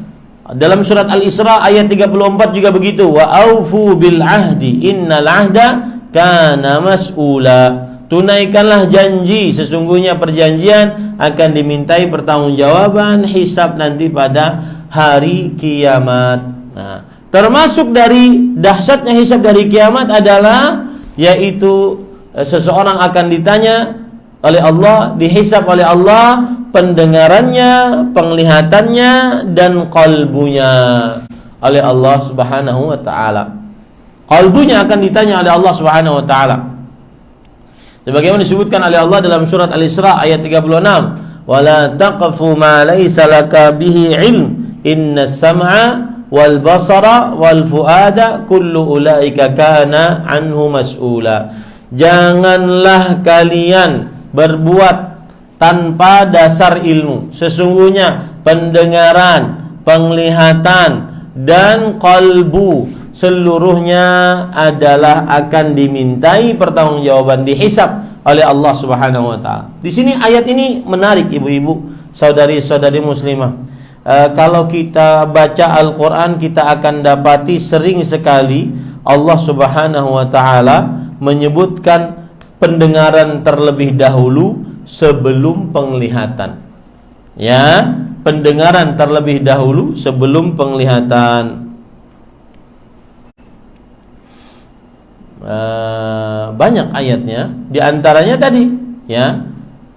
Dalam surat Al-Isra ayat 34 juga begitu. Wa aufu bil ahdi innal ahda kana mas'ula. Tunaikanlah janji, sesungguhnya perjanjian akan dimintai pertanggungjawaban, hisab nanti pada hari kiamat. Nah, termasuk dari dahsyatnya hisab dari kiamat adalah yaitu seseorang akan ditanya oleh Allah, dihisab oleh Allah pendengarannya, penglihatannya, dan qalbunya oleh Allah Subhanahu wa ta'ala. Qalbunya akan ditanya oleh Allah Subhanahu wa ta'ala, sebagaimana disebutkan oleh Allah dalam surat Al-Isra ayat 36, wala taqfu ma laysa laka bihi ilm innas sam'a wal basara wal fuada kullu ulaika kana anhu mas'ula. Janganlah kalian berbuat tanpa dasar ilmu. Sesungguhnya pendengaran, penglihatan, dan kalbu seluruhnya adalah akan dimintai pertanggungjawaban, dihisab oleh Allah Subhanahu wa taala. Di sini ayat ini menarik, ibu-ibu, saudari-saudari muslimah. Kalau kita baca Al-Qur'an, kita akan dapati sering sekali Allah Subhanahu wa taala menyebutkan pendengaran terlebih dahulu sebelum penglihatan. Ya, pendengaran terlebih dahulu sebelum penglihatan. Banyak ayatnya, di antaranya tadi, ya.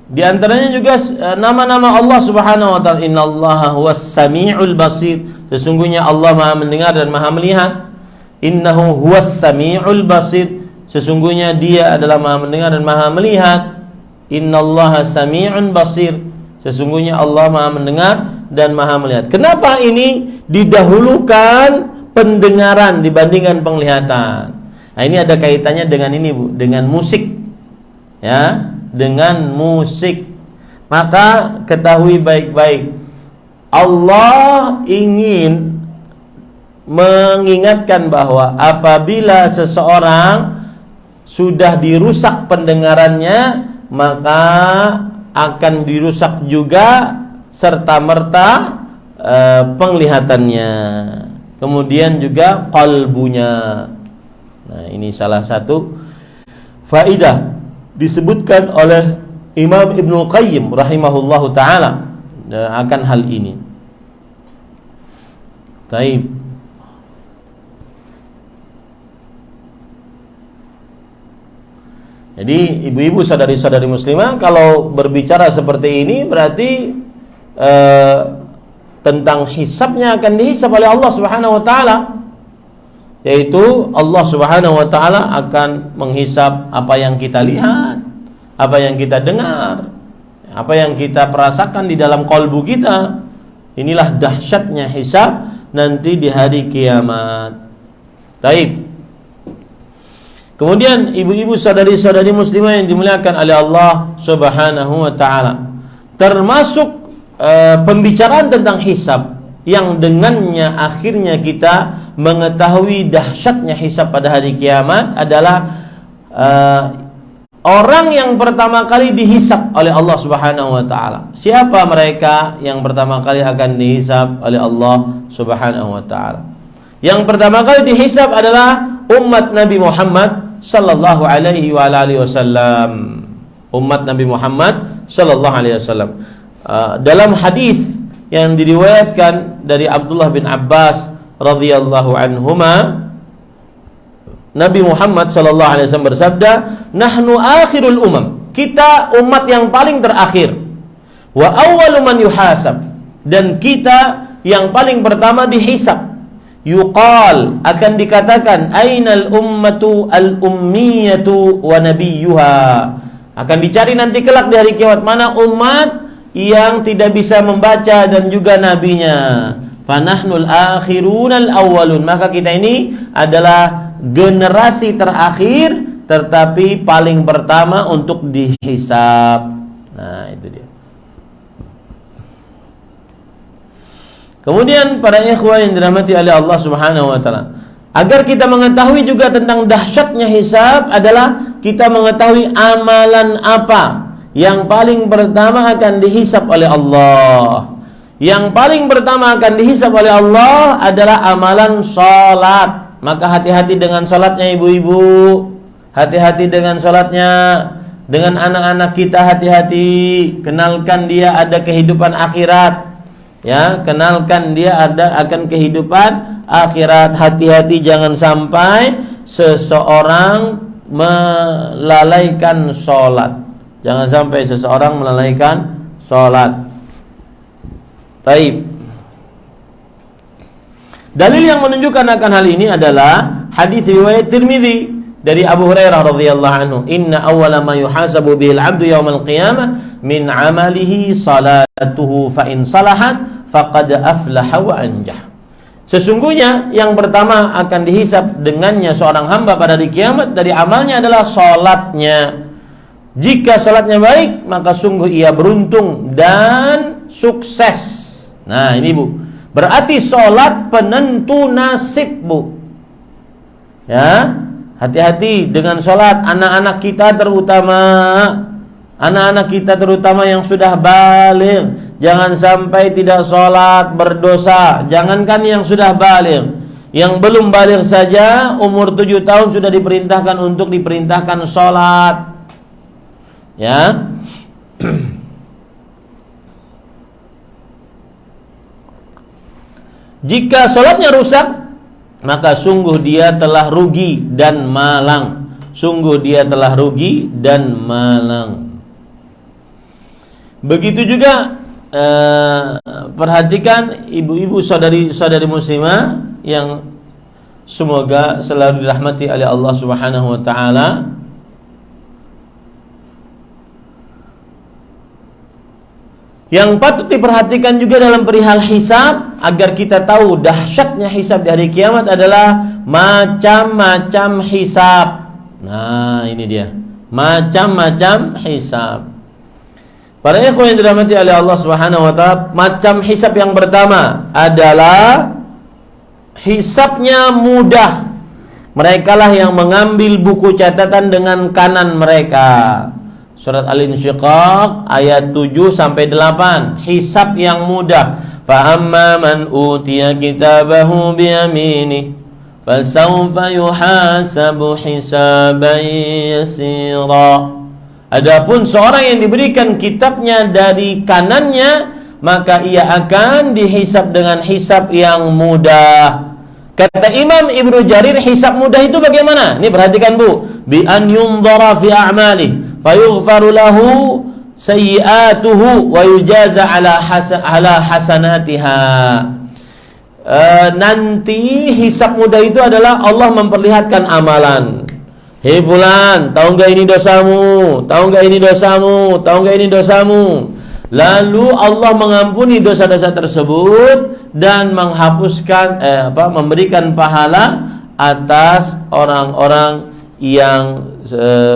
Di antaranya juga nama-nama Allah Subhanahu wa taala. Innallaha huwas samiul basir. Sesungguhnya Allah Maha mendengar dan Maha melihat. Innahu huwas samiul basir. Sesungguhnya Dia adalah Maha mendengar dan Maha melihat. Innallaha sami'un basir. Sesungguhnya Allah Maha mendengar dan Maha melihat. Kenapa ini didahulukan pendengaran dibandingkan penglihatan? Nah, ini ada kaitannya dengan ini, Bu, dengan musik. Ya, dengan musik. Maka ketahui baik-baik, Allah ingin mengingatkan bahwa apabila seseorang sudah dirusak pendengarannya, maka akan dirusak juga serta-merta penglihatannya. Kemudian juga qalbunya. Nah, ini salah satu faidah disebutkan oleh Imam Ibnul Qayyim rahimahullahu ta'ala akan hal ini. Taib. Jadi ibu-ibu, saudari-saudari muslimah, kalau berbicara seperti ini berarti tentang hisabnya akan dihisab oleh Allah Subhanahu wa taala. Yaitu Allah Subhanahu wa taala akan menghisab apa yang kita lihat, apa yang kita dengar, apa yang kita perasakan di dalam kalbu kita. Inilah dahsyatnya hisab nanti di hari kiamat. Taib. Kemudian ibu-ibu, saudari-saudari muslimah yang dimuliakan oleh Allah Subhanahu wa taala, termasuk pembicaraan tentang hisab yang dengannya akhirnya kita mengetahui dahsyatnya hisab pada hari kiamat adalah orang yang pertama kali dihisab oleh Allah Subhanahu wa taala. Siapa mereka yang pertama kali akan dihisab oleh Allah Subhanahu wa taala? Yang pertama kali dihisab adalah umat Nabi Muhammad sallallahu alaihi wa alihi wasallam. Umat Nabi Muhammad sallallahu alaihi wasallam. Dalam hadis yang diriwayatkan dari Abdullah bin Abbas radhiyallahu anhuma, Nabi Muhammad sallallahu alaihi wasallam bersabda, "Nahnu akhirul umam." Kita umat yang paling terakhir. Wa awwalu man yuhasab. Dan kita yang paling pertama dihisab. Yuqal, akan dikatakan, ainal ummatu al-ummiyatu wa nabiyyuha. Akan dicari nanti kelak di hari kiamat, mana umat yang tidak bisa membaca dan juga nabinya. Fanahnul akhirunal awwalun. Maka kita ini adalah generasi terakhir tetapi paling pertama untuk dihisab. Nah, itu dia. Kemudian para ikhwah yang dirahmati oleh Allah Subhanahu wa taala, agar kita mengetahui juga tentang dahsyatnya hisab adalah kita mengetahui amalan apa yang paling pertama akan dihisab oleh Allah. Yang paling pertama akan dihisab oleh Allah adalah amalan salat. Maka hati-hati dengan salatnya ibu-ibu. Hati-hati dengan salatnya. Dengan anak-anak kita hati-hati. Kenalkan dia ada kehidupan akhirat. Ya, kenalkan dia ada akan kehidupan akhirat. Hati-hati jangan sampai seseorang melalaikan salat. Jangan sampai seseorang melalaikan salat. Taib. Dalil yang menunjukkan akan hal ini adalah hadis riwayat Tirmidzi dari Abu Hurairah radhiyallahu anhu, "Inna awwala ma yuhasabu bihil 'abdu yaumal qiyamah min 'amalihi salatuhu fa in salahat faqad aflaha wa anjah." Sesungguhnya yang pertama akan dihisab dengannya seorang hamba pada hari kiamat dari amalnya adalah salatnya. Jika salatnya baik, maka sungguh ia beruntung dan sukses. Nah, ini Bu, berarti salat penentu nasib, Bu. Ya, hati-hati dengan sholat anak-anak kita terutama yang sudah baligh. Jangan sampai tidak sholat berdosa. Jangankan yang sudah baligh, yang belum baligh saja umur 7 tahun sudah diperintahkan untuk diperintahkan sholat. Ya. Jika sholatnya rusak, maka sungguh dia telah rugi dan malang. Begitu juga perhatikan ibu-ibu, saudari-saudari muslimah yang semoga selalu dirahmati oleh Allah Subhanahu wa taala. Yang patut diperhatikan juga dalam perihal hisab, agar kita tahu dahsyatnya hisab di hari kiamat adalah macam-macam hisab. Nah, ini dia, macam-macam hisab. Para ikhwan yang dirahmati oleh Allah Subhanahu wa taala, macam hisab yang pertama adalah hisabnya mudah. Merekalah yang mengambil buku catatan dengan kanan mereka. Surat Al-Insyiqaq ayat 7 sampai 8. Hisab yang mudah. Fa amma man utiya kitabahu bi yaminihi fasawfa yuhasabu hisaban yasira. Adapun seorang yang diberikan kitabnya dari kanannya, maka ia akan dihisab dengan hisab yang mudah. Kata Imam Ibnu Jarir, hisab mudah itu bagaimana? Ini perhatikan Bu. Bi an yundhara fi a'malih fayughfaru lahu sayyi'atuhu wa yujaza ala hasanatiha. Nanti hisab mudah itu adalah Allah memperlihatkan amalan. Hei fulan, tahu enggak ini dosamu? Tahu enggak ini dosamu? Tahu enggak ini dosamu? Lalu Allah mengampuni dosa-dosa tersebut dan menghapuskan memberikan pahala atas orang-orang yang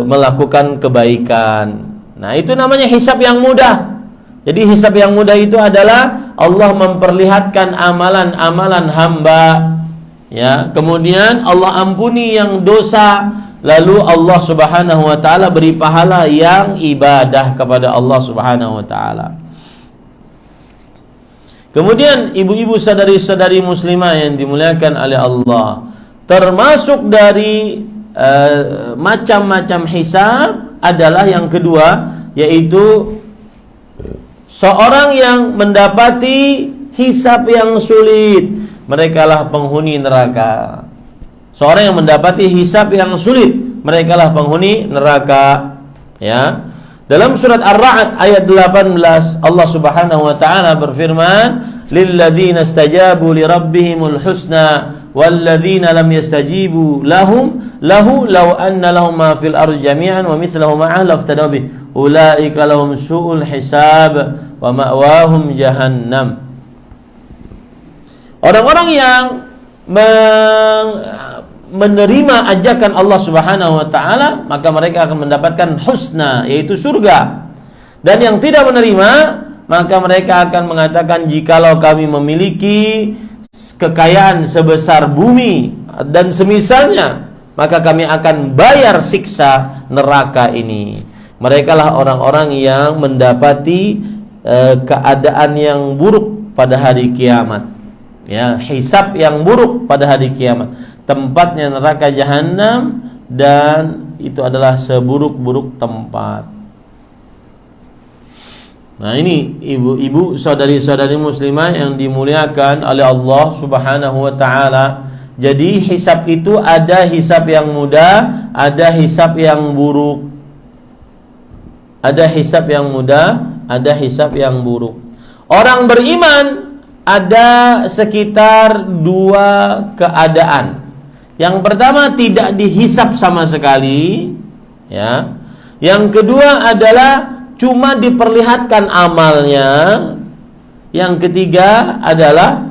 melakukan kebaikan. Nah, itu namanya hisab yang mudah. Jadi hisab yang mudah itu adalah Allah memperlihatkan amalan-amalan hamba, ya. Kemudian Allah ampuni yang dosa, lalu Allah Subhanahu wa taala beri pahala yang ibadah kepada Allah Subhanahu wa taala. Kemudian ibu-ibu, saudari-saudari muslimah yang dimuliakan oleh Allah, termasuk dari macam-macam hisab adalah yang kedua, yaitu seorang yang mendapati hisab yang sulit, merekalah penghuni neraka. Seorang yang mendapati hisab yang sulit, merekalah penghuni neraka. Ya. Dalam surat Ar-Ra'd ayat 18, Allah Subhanahu wa taala berfirman, "Lilladzina istajabu li rabbihimul husna walladzina lam yastajibu lahu law anna lahum ma fil ardi jami'an wa mithluhu ma'ahu laftadaw bih ulaika lahum su'ul hisab wa ma'wahum jahannam." Orang-orang yang menerima ajakan Allah Subhanahu wa taala, maka mereka akan mendapatkan husna, yaitu surga. Dan yang tidak menerima, maka mereka akan mengatakan, jikalau kami memiliki kekayaan sebesar bumi dan semisalnya, maka kami akan bayar siksa neraka ini. Merekalah orang-orang yang mendapati keadaan yang buruk pada hari kiamat. Ya, hisab yang buruk pada hari kiamat. Tempatnya neraka jahanam, dan itu adalah seburuk-buruk tempat. Nah, ini ibu-ibu, saudari-saudari muslimah yang dimuliakan oleh Allah Subhanahu wa taala. Jadi hisab itu ada hisab yang mudah, ada hisab yang buruk. Ada hisab yang mudah, ada hisab yang buruk. Orang beriman ada sekitar 2 keadaan. Yang pertama, tidak dihisab sama sekali, ya. Yang kedua adalah cuma diperlihatkan amalnya. Yang ketiga adalah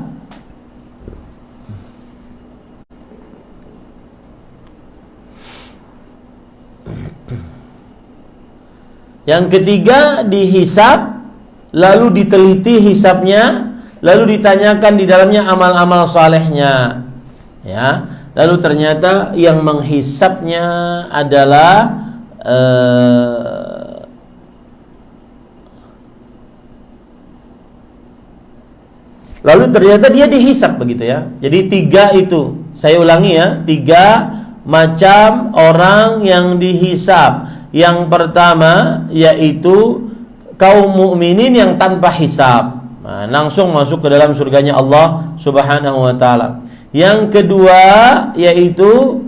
dihisab, lalu diteliti hisabnya, lalu ditanyakan di dalamnya amal-amal salehnya, ya. Lalu ternyata yang menghisapnya adalah lalu ternyata dia dihisap begitu ya. Jadi 3 itu, saya ulangi ya, 3 macam orang yang dihisap. Yang pertama yaitu kaum mukminin yang tanpa hisab, langsung masuk ke dalam surganya Allah Subhanahu wa taala. Yang kedua yaitu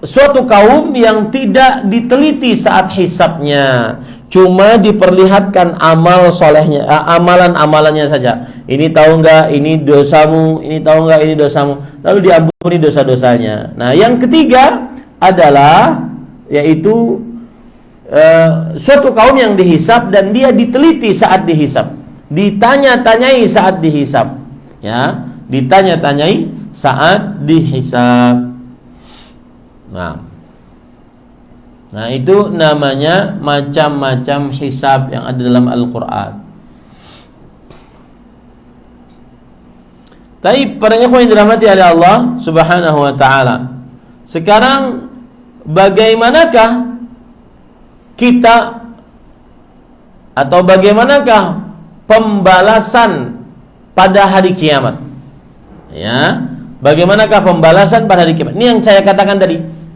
suatu kaum yang tidak diteliti saat hisabnya, cuma diperlihatkan amal solehnya, amalan-amalannya saja. Ini tahu nggak? Ini dosamu. Ini tahu nggak? Ini dosamu. Lalu diampuni dosa-dosanya. Nah, yang ketiga adalah yaitu suatu kaum yang dihisab dan dia diteliti saat dihisab, ditanya-tanyai saat dihisab, ya, ditanya-tanyai saat dihisab. Nah, itu namanya macam-macam hisab yang ada dalam Al-Quran. Tapi para ikhwan yang dirahmati oleh Allah Subhanahu wa taala, sekarang bagaimanakah kita atau bagaimanakah pembalasan pada hari kiamat? Ya, bagaimanakah pembalasan pada hari kiamat? Ini yang saya katakan tadi.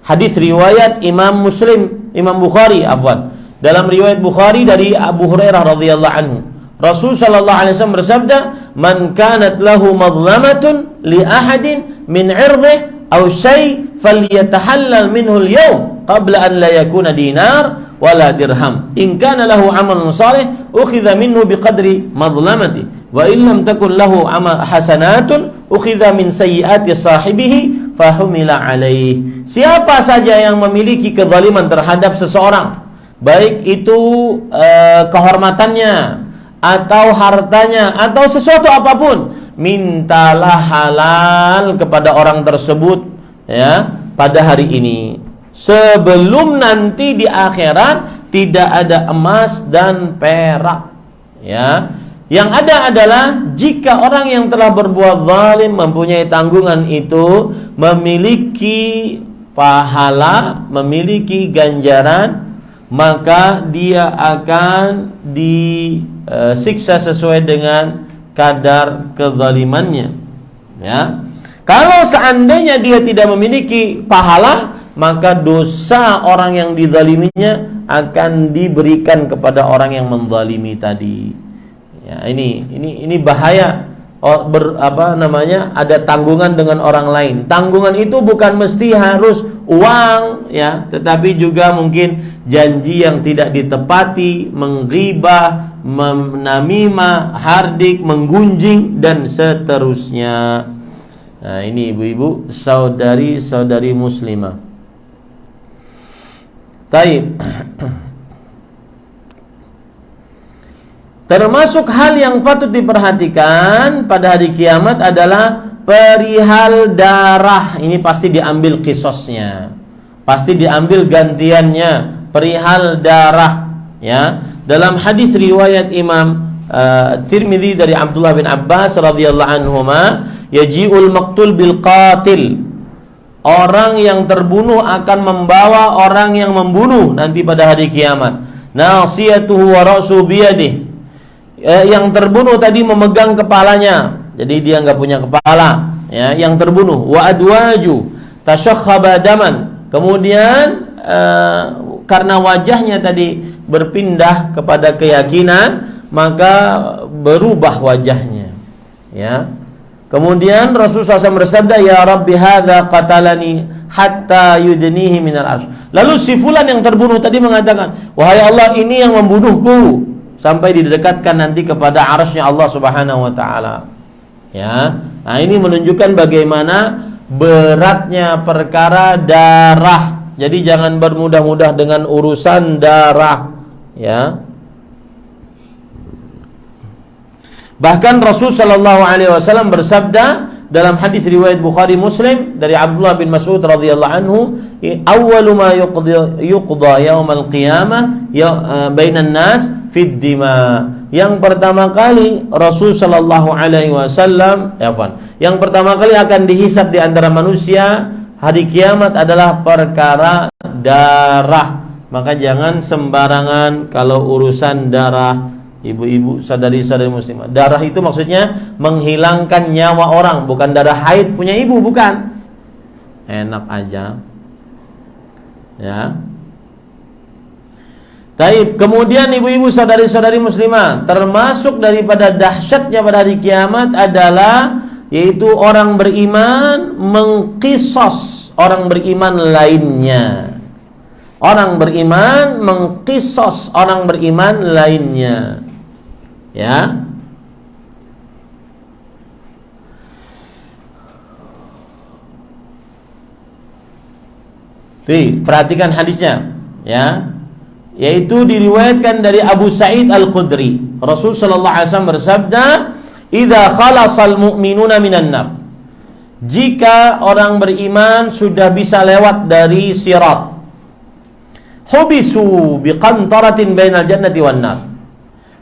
Hadis riwayat Imam Muslim, Imam Bukhari, afwan. Dalam riwayat Bukhari dari Abu Hurairah radhiyallahu anhu, Rasul sallallahu alaihi wasallam bersabda, "Man kanat lahu madlamatun li ahadin min 'irdihi aw syai' falyatahallal minhu al-yawm qabla an la yakuna dinar wala dirham. In kana lahu 'amalun salih ukhidha minhu biqadri madlamati wa in lam takun lahu 'amal hasanatun ukhidha min sayyiati sahibihi fahumila alaih." Siapa saja yang memiliki kezaliman terhadap seseorang, baik itu kehormatannya atau hartanya atau sesuatu apapun, mintalah halal kepada orang tersebut ya pada hari ini, sebelum nanti di akhirat tidak ada emas dan perak ya. Yang ada adalah jika orang yang telah berbuat zalim mempunyai tanggungan itu, memiliki pahala, memiliki ganjaran, maka dia akan disiksa sesuai dengan kadar kezalimannya ya. Kalau seandainya dia tidak memiliki pahala, maka dosa orang yang dizaliminya akan diberikan kepada orang yang menzalimi tadi. Ya, ini bahaya. Ada tanggungan dengan orang lain. Tanggungan itu bukan mesti harus uang ya, tetapi juga mungkin janji yang tidak ditepati, menggibah, menamimah, hardik, menggunjing dan seterusnya. Nah, ini ibu-ibu, saudari-saudari muslimah. Taib. Termasuk hal yang patut diperhatikan pada hari kiamat adalah perihal darah. Ini pasti diambil qisasnya, pasti diambil gantiannya, perihal darah ya. Dalam hadis riwayat Imam Tirmidzi dari Abdullah bin Abbas radhiyallahu anhuma, yaji'ul maqtul bil qatil. Orang yang terbunuh akan membawa orang yang membunuh nanti pada hari kiamat. Nasiyatuhu wa ra'su biyadihi. Yang terbunuh tadi memegang kepalanya, jadi dia nggak punya kepala ya, yang terbunuh. Wa adwaju tashakhaba daman. Kemudian karena wajahnya tadi berpindah kepada keyakinan, maka berubah wajahnya ya. Kemudian Rasulullah SAW bersabda, "Ya Rabbi hadza qatalani hatta yudnihi minal arsy." Lalu si fulan yang terbunuh tadi mengatakan, "Wahai Allah, ini yang membunuhku," sampai didekatkan nanti kepada arsy-Nya Allah Subhanahu wa taala. Ya. Nah, ini menunjukkan bagaimana beratnya perkara darah. Jadi jangan bermudah-mudah dengan urusan darah, ya. Bahkan Rasul sallallahu alaihi wasallam bersabda dalam hadis riwayat Bukhari Muslim dari Abdullah bin Mas'ud radhiyallahu anhu, "Awwalu ma yuqda yaumal qiyamah bainan nas fid dima." Yang pertama kali Rasul sallallahu alaihi wasallam, yang pertama kali akan dihisab di antara manusia hari kiamat adalah perkara darah. Maka jangan sembarangan kalau urusan darah, ibu-ibu, sadari-sadari muslimah. Darah itu maksudnya menghilangkan nyawa orang, bukan darah haid punya ibu, bukan. Enak aja. Ya. Taib. Kemudian ibu-ibu, sadari-sadari muslimah, termasuk daripada dahsyatnya pada hari kiamat adalah yaitu orang beriman mengkisos orang beriman lainnya. Orang beriman mengkisos orang beriman lainnya. Ya. Perhatikan hadisnya, ya. Yaitu diriwayatkan dari Abu Sa'id Al-Khudri. Rasul sallallahu alaihi wasallam bersabda, "Idza khalasal mu'minuna minan nar." Jika orang beriman sudah bisa lewat dari sirat, hubisu biqantaratin bainal jannati wan nar.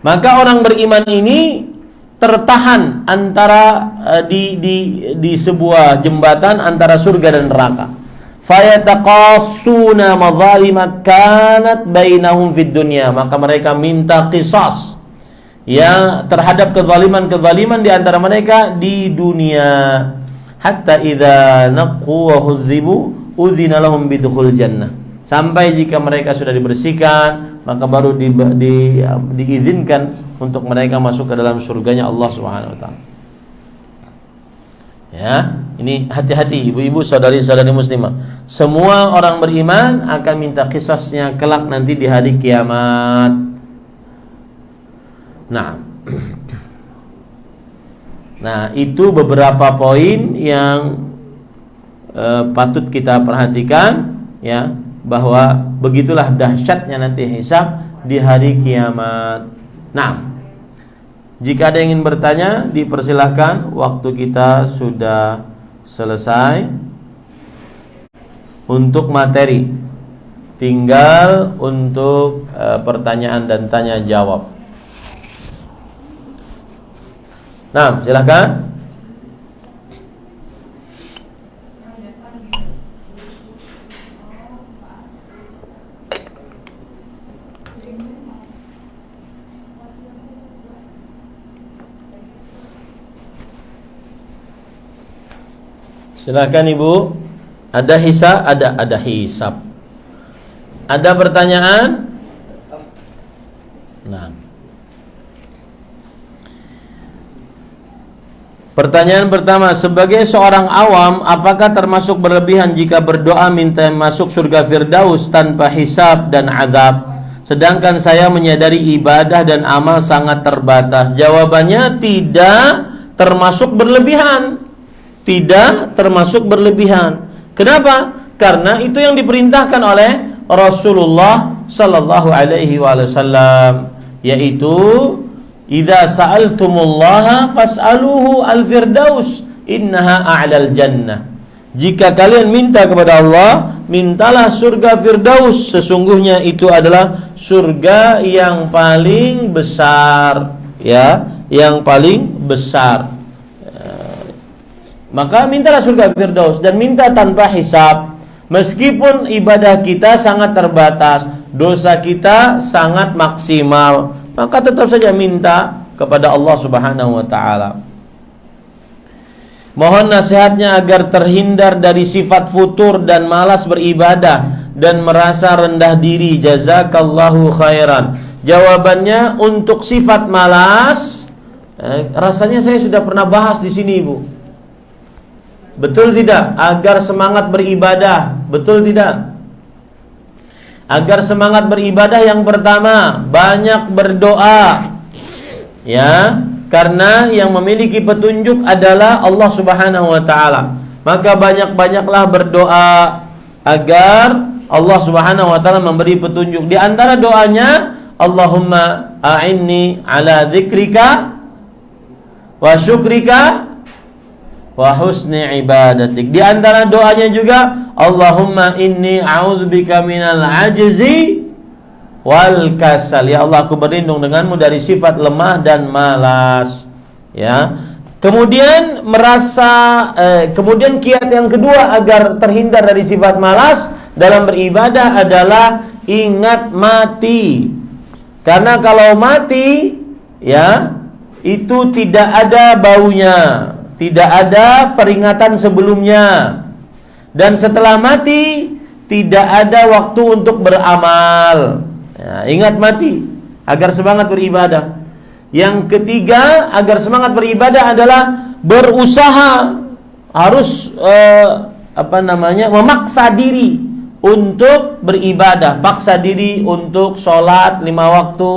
Maka orang beriman ini tertahan antara di sebuah jembatan antara surga dan neraka. Fayataqassuna madzalimat kanat bainahum fid dunya. Maka mereka minta qisas, ya, terhadap kezaliman-kezaliman di antara mereka di dunia. Hatta idza naqu wa hudzibu udzina lahum bidukhul jannah. Sampai jika mereka sudah dibersihkan, maka baru diizinkan untuk mereka masuk ke dalam surganya Allah Subhanahu wa taala. Ya, ini hati-hati ibu-ibu, saudari-saudari muslimah. Semua orang beriman akan minta kisahnya kelak nanti di hari kiamat. Nah, itu beberapa poin yang patut kita perhatikan, ya, bahwa begitulah dahsyatnya nanti hisab di hari kiamat. Nah, jika ada yang ingin bertanya, dipersilahkan. Waktu kita sudah selesai untuk materi. Tinggal untuk pertanyaan dan tanya jawab. Nah, silakan. Silakan Ibu. Ada hisab, ada hisab. Ada pertanyaan? Nah. Pertanyaan pertama, sebagai seorang awam, apakah termasuk berlebihan jika berdoa minta masuk surga Firdaus tanpa hisab dan azab? Sedangkan saya menyadari ibadah dan amal sangat terbatas. Jawabannya tidak termasuk berlebihan. Tidak termasuk berlebihan. Kenapa? Karena itu yang diperintahkan oleh Rasulullah sallallahu alaihi wasallam, yaitu idza sa'altumullaha fas'aluhu al-firdaus innaha a'lal jannah. Jika kalian minta kepada Allah, mintalah surga Firdaus, sesungguhnya itu adalah surga yang paling besar, ya, yang paling besar. Maka mintalah surga Firdaus dan minta tanpa hisab. Meskipun ibadah kita sangat terbatas, dosa kita sangat maksimal, maka tetap saja minta kepada Allah Subhanahu wa taala. Mohon nasihatnya agar terhindar dari sifat futur dan malas beribadah dan merasa rendah diri. Jazakallahu khairan. Jawabannya untuk sifat malas, rasanya saya sudah pernah bahas di sini, Ibu. Betul tidak? Agar semangat beribadah. Betul tidak? Agar semangat beribadah, yang pertama, banyak berdoa. Ya, karena yang memiliki petunjuk adalah Allah Subhanahu wa taala. Maka banyak-banyaklah berdoa agar Allah Subhanahu wa taala memberi petunjuk. Di antara doanya, Allahumma a'inni ala dzikrika wa syukrika wa husni ibadatik. Di antara doanya juga, Allahumma inni a'udzubika minal ajzi wal kasal. Ya Allah, aku berlindung denganmu dari sifat lemah dan malas. Ya. Kemudian kemudian kiat yang kedua agar terhindar dari sifat malas dalam beribadah adalah ingat mati. Karena kalau mati, ya, itu tidak ada baunya, tidak ada peringatan sebelumnya. Dan setelah mati tidak ada waktu untuk beramal. Ya, ingat mati agar semangat beribadah. Yang ketiga, agar semangat beribadah adalah berusaha, harus memaksa diri untuk beribadah, paksa diri untuk sholat 5 waktu,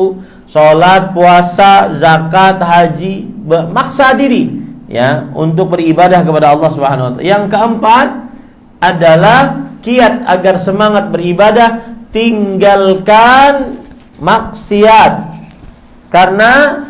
sholat, puasa, zakat, haji, maksa diri ya untuk beribadah kepada Allah Subhanahu wa taala. Yang keempat adalah kiat agar semangat beribadah, tinggalkan maksiat. Karena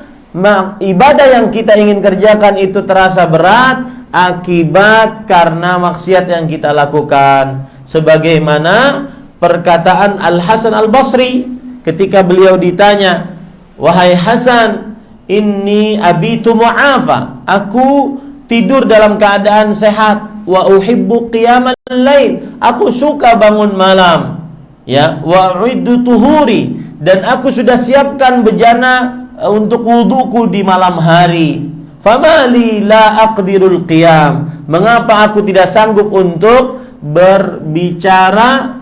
ibadah yang kita ingin kerjakan itu terasa berat akibat karena maksiat yang kita lakukan. Sebagaimana perkataan Al-Hasan Al-Basri ketika beliau ditanya, "Wahai Hasan, inni abitu mu'afa." Aku tidur dalam keadaan sehat. Wa uhibbu qiyamal lail. Aku suka bangun malam. Ya, wa uiddu tuhuri, dan aku sudah siapkan bejana untuk wuduku di malam hari. Famali la aqdirul qiyam. Mengapa aku tidak sanggup untuk berbicara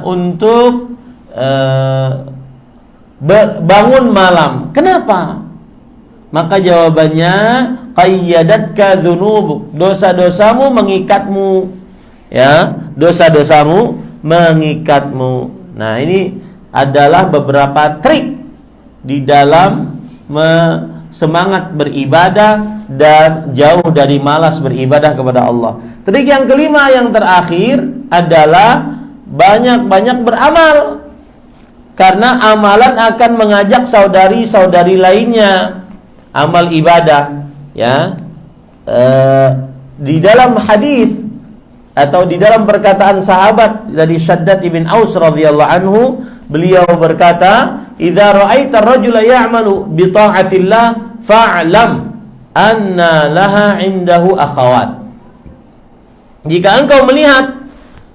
untuk bangun malam? Kenapa? Maka jawabannya, qayyadatka dzunubuk. Dosa-dosamu mengikatmu. Ya, dosa-dosamu mengikatmu. Nah, ini adalah beberapa trik di dalam semangat beribadah dan jauh dari malas beribadah kepada Allah. Trik yang kelima, yang terakhir adalah banyak-banyak beramal. Karena amalan akan mengajak saudari-saudari lainnya. Amal ibadah, ya. Di dalam hadis atau di dalam perkataan sahabat dari Shaddad ibn Aus radhiyallahu anhu, beliau berkata, "Idza ra'aita ar-rajula ya'malu bi ta'atillah fa'lam anna laha 'indahu akhawat." Jika engkau melihat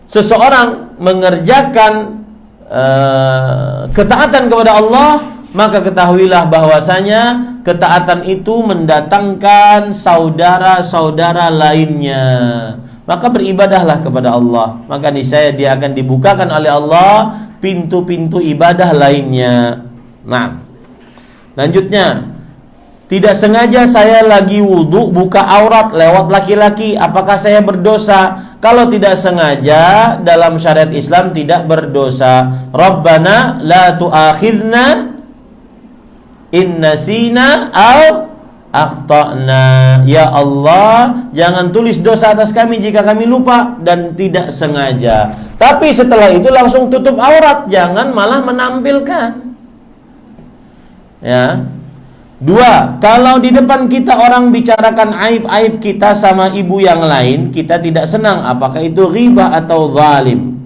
seseorang mengerjakan ketaatan kepada Allah, maka ketahuilah bahwasanya ketaatan itu mendatangkan saudara-saudara lainnya. Maka beribadahlah kepada Allah, maka niscaya dia akan dibukakan oleh Allah pintu-pintu ibadah lainnya. Nah, lanjutnya, tidak sengaja saya lagi wudu buka aurat lewat laki-laki, apakah saya berdosa? Kalau tidak sengaja dalam syariat Islam tidak berdosa. Rabbana la tu'akhidna in nasina aw akhtana. Ya Allah, jangan tulis dosa atas kami jika kami lupa dan tidak sengaja. Tapi setelah itu langsung tutup aurat, jangan malah menampilkan. Ya. 2, kalau di depan kita orang bicarakan aib-aib kita sama ibu yang lain, kita tidak senang, apakah itu ghibah atau zalim?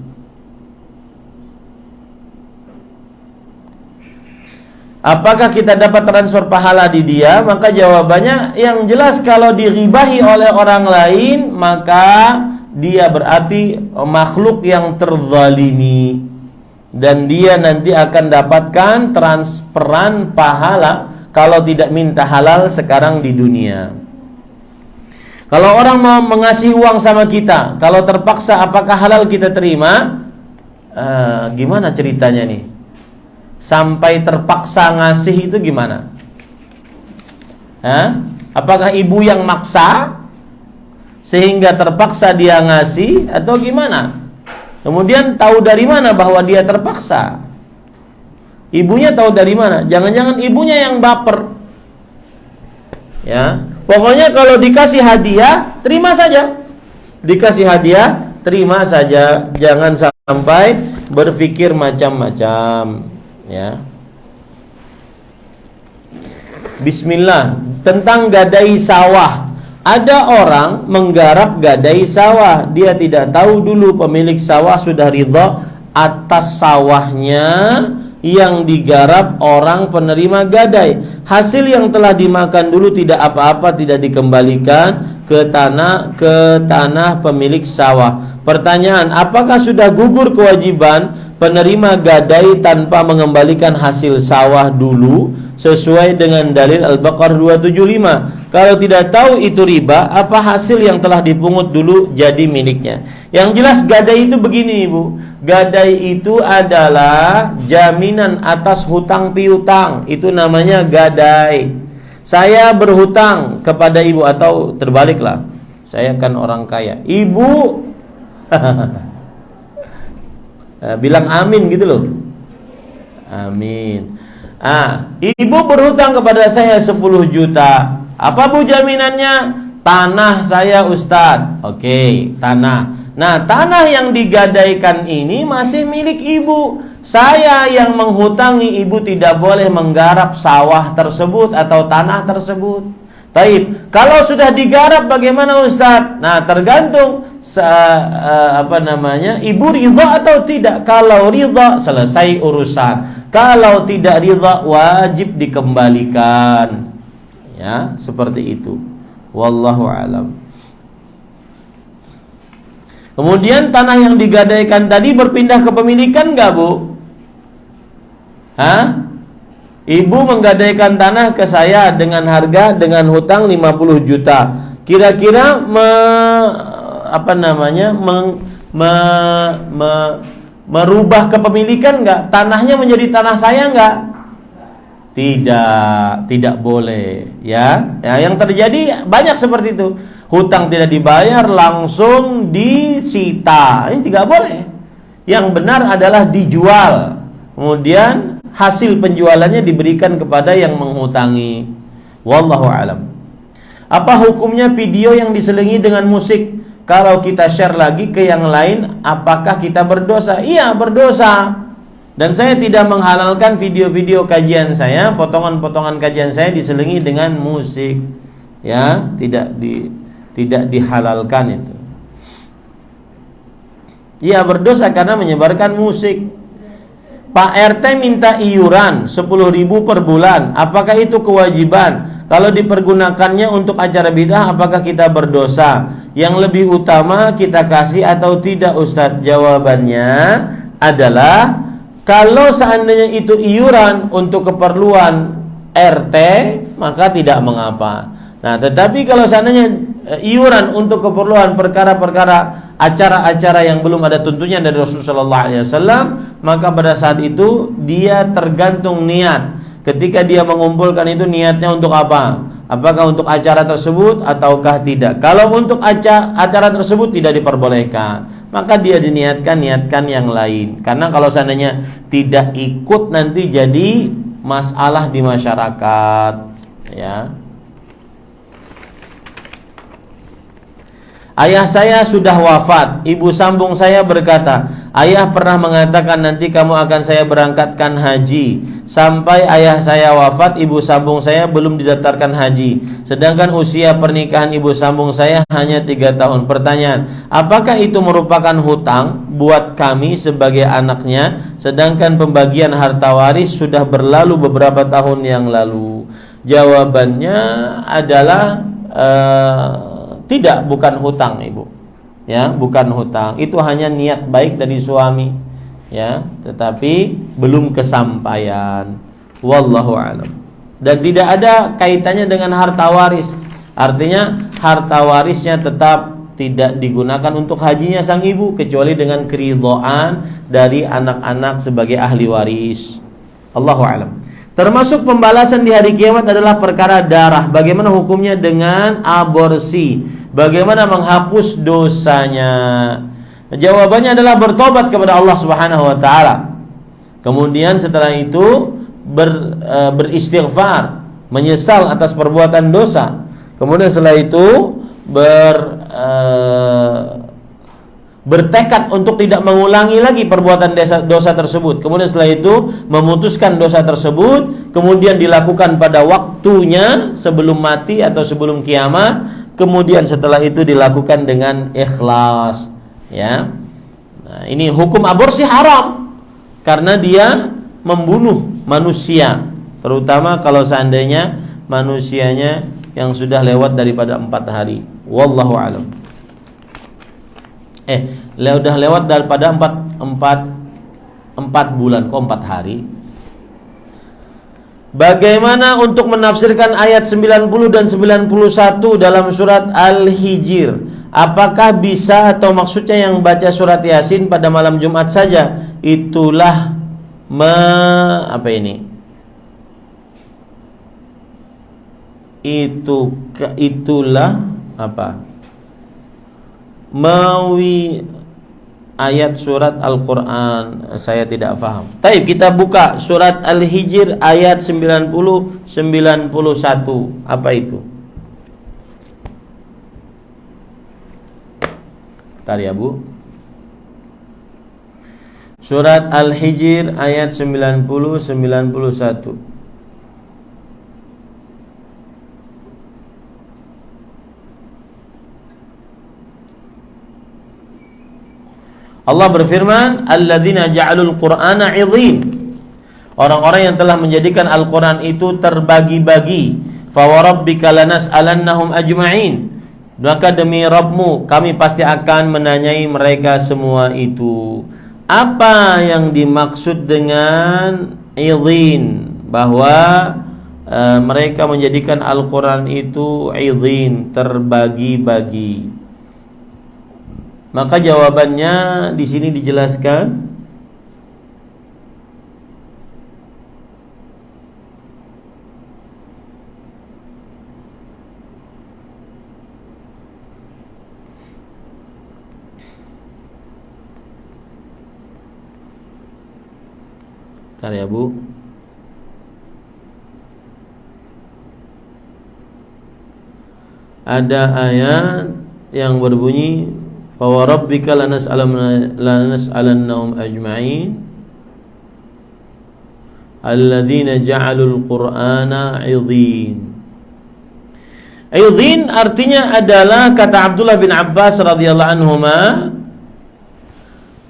Apakah kita dapat transfer pahala di dia? Maka jawabannya yang jelas, kalau dighibahi oleh orang lain, maka dia berarti makhluk yang terzalimi, dan dia nanti akan dapatkan transferan pahala kalau tidak minta halal sekarang di dunia. Kalau orang mau mengasih uang sama kita, kalau terpaksa, apakah halal kita terima? Gimana ceritanya nih? Sampai terpaksa ngasih itu gimana? Apakah ibu yang maksa sehingga terpaksa dia ngasih, atau gimana? Kemudian tahu dari mana bahwa dia terpaksa? Ibunya tahu dari mana? Jangan-jangan ibunya yang baper. Ya, pokoknya kalau dikasih hadiah, terima saja. Dikasih hadiah, terima saja. Jangan sampai berpikir macam-macam. Ya. Bismillah. Tentang gadai sawah. Ada orang menggarap gadai sawah, dia tidak tahu dulu pemilik sawah sudah ridha atas sawahnya yang digarap orang penerima gadai. Hasil yang telah dimakan dulu tidak apa-apa, tidak dikembalikan ke tanah pemilik sawah. Pertanyaan, apakah sudah gugur kewajiban penerima gadai tanpa mengembalikan hasil sawah dulu sesuai dengan dalil Al-Baqarah 275? Kalau tidak tahu itu riba, apa hasil yang telah dipungut dulu jadi miliknya? Yang jelas gadai itu begini, Ibu. Gadai itu adalah jaminan atas hutang piutang. Itu namanya gadai. Saya berhutang kepada ibu, atau terbaliklah, saya kan orang kaya, ibu bilang amin gitu loh. Amin. Ibu berhutang kepada saya 10 juta. Apa Bu jaminannya? Tanah saya, Ustadz. Oke, tanah. Nah, tanah yang digadaikan ini masih milik ibu. Saya yang menghutangi ibu tidak boleh menggarap sawah tersebut atau tanah tersebut. Taib. Kalau sudah digarap bagaimana Ustadz? Nah, tergantung ibu ridha atau tidak. Kalau ridha, selesai urusan. Kalau tidak ridha, wajib dikembalikan. Ya, seperti itu. Wallahu a'lam. Kemudian tanah yang digadaikan tadi berpindah kepemilikan nggak, Bu? Ibu menggadaikan tanah ke saya dengan dengan hutang 50 juta. Kira-kira merubah kepemilikan nggak? Tanahnya menjadi tanah saya nggak? Tidak boleh, ya. Yang terjadi banyak seperti itu. Hutang tidak dibayar, langsung disita. Ini tidak boleh. Yang benar adalah dijual. Kemudian hasil penjualannya diberikan kepada yang menghutangi. Wallahu alam. Apa hukumnya video yang diselingi dengan musik? Kalau kita share lagi ke yang lain, apakah kita berdosa? Iya, berdosa. Dan saya tidak menghalalkan video-video kajian saya, potongan-potongan kajian saya diselingi dengan musik. Ya, tidak dihalalkan itu. Iya, berdosa karena menyebarkan musik. Pak RT minta iuran 10.000 per bulan. Apakah itu kewajiban? Kalau dipergunakannya untuk acara bid'ah, apakah kita berdosa? Yang lebih utama kita kasih atau tidak, Ustadz? Jawabannya adalah, kalau seandainya itu iuran untuk keperluan RT, maka tidak mengapa. Nah, tetapi kalau seandainya iuran untuk keperluan perkara-perkara acara-acara yang belum ada tuntunya dari Rasulullah SAW, maka pada saat itu dia tergantung niat. Ketika dia mengumpulkan itu, niatnya untuk apa? Apakah untuk acara tersebut ataukah tidak? Kalau untuk acara tersebut tidak diperbolehkan, maka dia niatkan yang lain. Karena kalau seandainya tidak ikut, nanti jadi masalah di masyarakat, ya. Ayah saya sudah wafat. Ibu sambung saya berkata, ayah pernah mengatakan nanti kamu akan saya berangkatkan haji. Sampai ayah saya wafat, ibu sambung saya belum didaftarkan haji. Sedangkan usia pernikahan ibu sambung saya hanya 3 tahun. Pertanyaan, apakah itu merupakan hutang buat kami sebagai anaknya? Sedangkan pembagian harta waris sudah berlalu beberapa tahun yang lalu. Jawabannya adalah tidak, bukan hutang, Ibu. Ya, bukan hutang. Itu hanya niat baik dari suami, ya, tetapi belum kesampaian. Wallahu a'lam. Dan tidak ada kaitannya dengan harta waris. Artinya harta warisnya tetap tidak digunakan untuk hajinya sang ibu, kecuali dengan keridhaan dari anak-anak sebagai ahli waris. Allahu a'lam. Termasuk pembalasan di hari kiamat adalah perkara darah. Bagaimana hukumnya dengan aborsi? Bagaimana menghapus dosanya? Jawabannya adalah bertobat kepada Allah Subhanahu wa taala. Kemudian setelah itu beristighfar, menyesal atas perbuatan dosa. Kemudian setelah itu bertekad untuk tidak mengulangi lagi perbuatan dosa tersebut. Kemudian setelah itu memutuskan dosa tersebut, kemudian dilakukan pada waktunya sebelum mati atau sebelum kiamat. Kemudian setelah itu dilakukan dengan ikhlas, ya. Nah, ini hukum aborsi haram karena dia membunuh manusia, terutama kalau seandainya manusianya yang sudah lewat daripada 4 hari. Wallahu alam. Udah lewat daripada 4 bulan, kok 4 hari? Bagaimana untuk menafsirkan ayat 90 dan 91 dalam surat Al-Hijr? Apakah bisa atau maksudnya yang baca surat Yasin pada malam Jumat saja? Itulah itulah ayat surat Al-Quran. Saya tidak paham. Baik, kita buka surat Al-Hijr ayat 90-91. Apa itu? Bentar ya Bu. Surat Al-Hijr ayat 90-91. Allah berfirman, alladzina ja'alul qur'ana 'idhin. Orang-orang yang telah menjadikan Al-Qur'an itu terbagi-bagi. Fa warabbika lanas'alannahum ajma'in. Maka demi Rabbmu, kami pasti akan menanyai mereka semua itu. Apa yang dimaksud dengan 'idhin? Bahwa mereka menjadikan Al-Qur'an itu 'idhin, terbagi-bagi. Maka jawabannya di sini dijelaskan. Bentar ya Bu. Ada ayat yang berbunyi fa warabbika lanas'alannahum ajma'in alladzina ja'alul qur'ana 'idhin. 'Idhin artinya adalah, kata Abdullah bin Abbas radhiyallahu anhuma,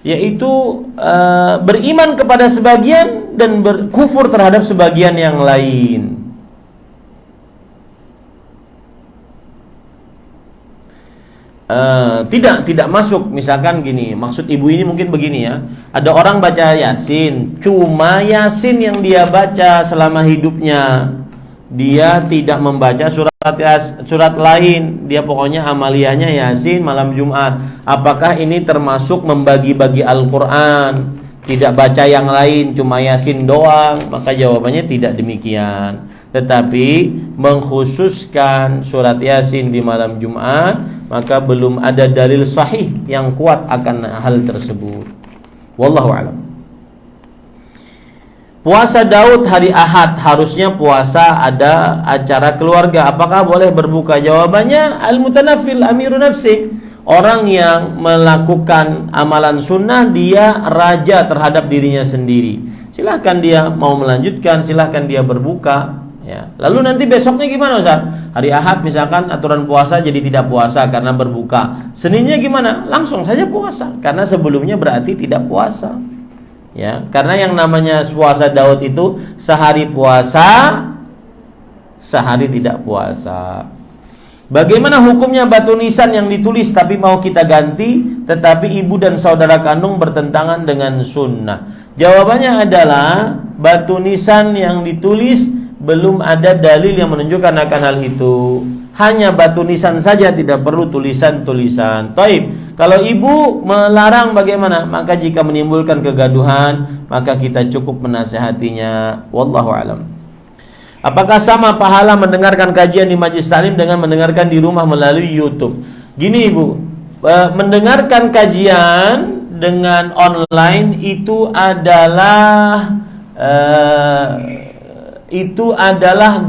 yaitu beriman kepada sebagian dan berkufur terhadap sebagian yang lain. Tidak masuk. Misalkan gini, maksud ibu ini mungkin begini ya. Ada orang baca Yasin, cuma Yasin yang dia baca selama hidupnya. Dia tidak membaca surat lain. Dia pokoknya amaliyahnya Yasin malam Jumat. Apakah ini termasuk membagi-bagi Al-Quran? Tidak baca yang lain, cuma Yasin doang? Maka jawabannya tidak demikian. Tetapi mengkhususkan surat Yasin di malam Jumat, maka belum ada dalil sahih yang kuat akan hal tersebut. Wallahu a'lam. Puasa Daud hari Ahad, harusnya puasa ada acara keluarga. Apakah boleh berbuka? Jawabannya al-mutanaffil amiru nafsi. Orang yang melakukan amalan sunnah, dia raja terhadap dirinya sendiri. Silahkan dia mau melanjutkan, silahkan dia berbuka. Ya. Lalu nanti besoknya gimana Ustaz? Hari Ahad misalkan aturan puasa jadi tidak puasa karena berbuka. Seninnya gimana? Langsung saja puasa karena sebelumnya berarti tidak puasa. Ya, karena yang namanya puasa Daud itu sehari puasa, sehari tidak puasa. Bagaimana hukumnya batu nisan yang ditulis tapi mau kita ganti, tetapi ibu dan saudara kandung bertentangan dengan sunnah? Jawabannya adalah batu nisan yang ditulis belum ada dalil yang menunjukkan akan hal itu. Hanya batu nisan saja, tidak perlu tulisan-tulisan. Taib. Kalau ibu melarang bagaimana? Maka jika menimbulkan kegaduhan, maka kita cukup menasihatinya. Wallahu alam. Apakah sama pahala mendengarkan kajian di majlis taklim dengan mendengarkan di rumah melalui YouTube? Gini ibu, mendengarkan kajian dengan online itu adalah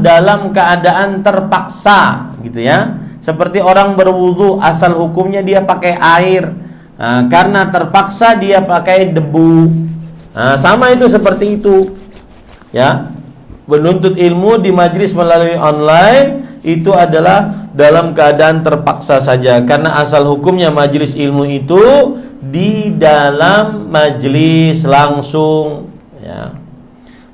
dalam keadaan terpaksa, gitu ya. Seperti orang berwudu, asal hukumnya dia pakai air, karena terpaksa dia pakai debu. Sama itu seperti itu, ya. Menuntut ilmu di majlis melalui online itu adalah dalam keadaan terpaksa saja, karena asal hukumnya majlis ilmu itu di dalam majelis langsung, ya.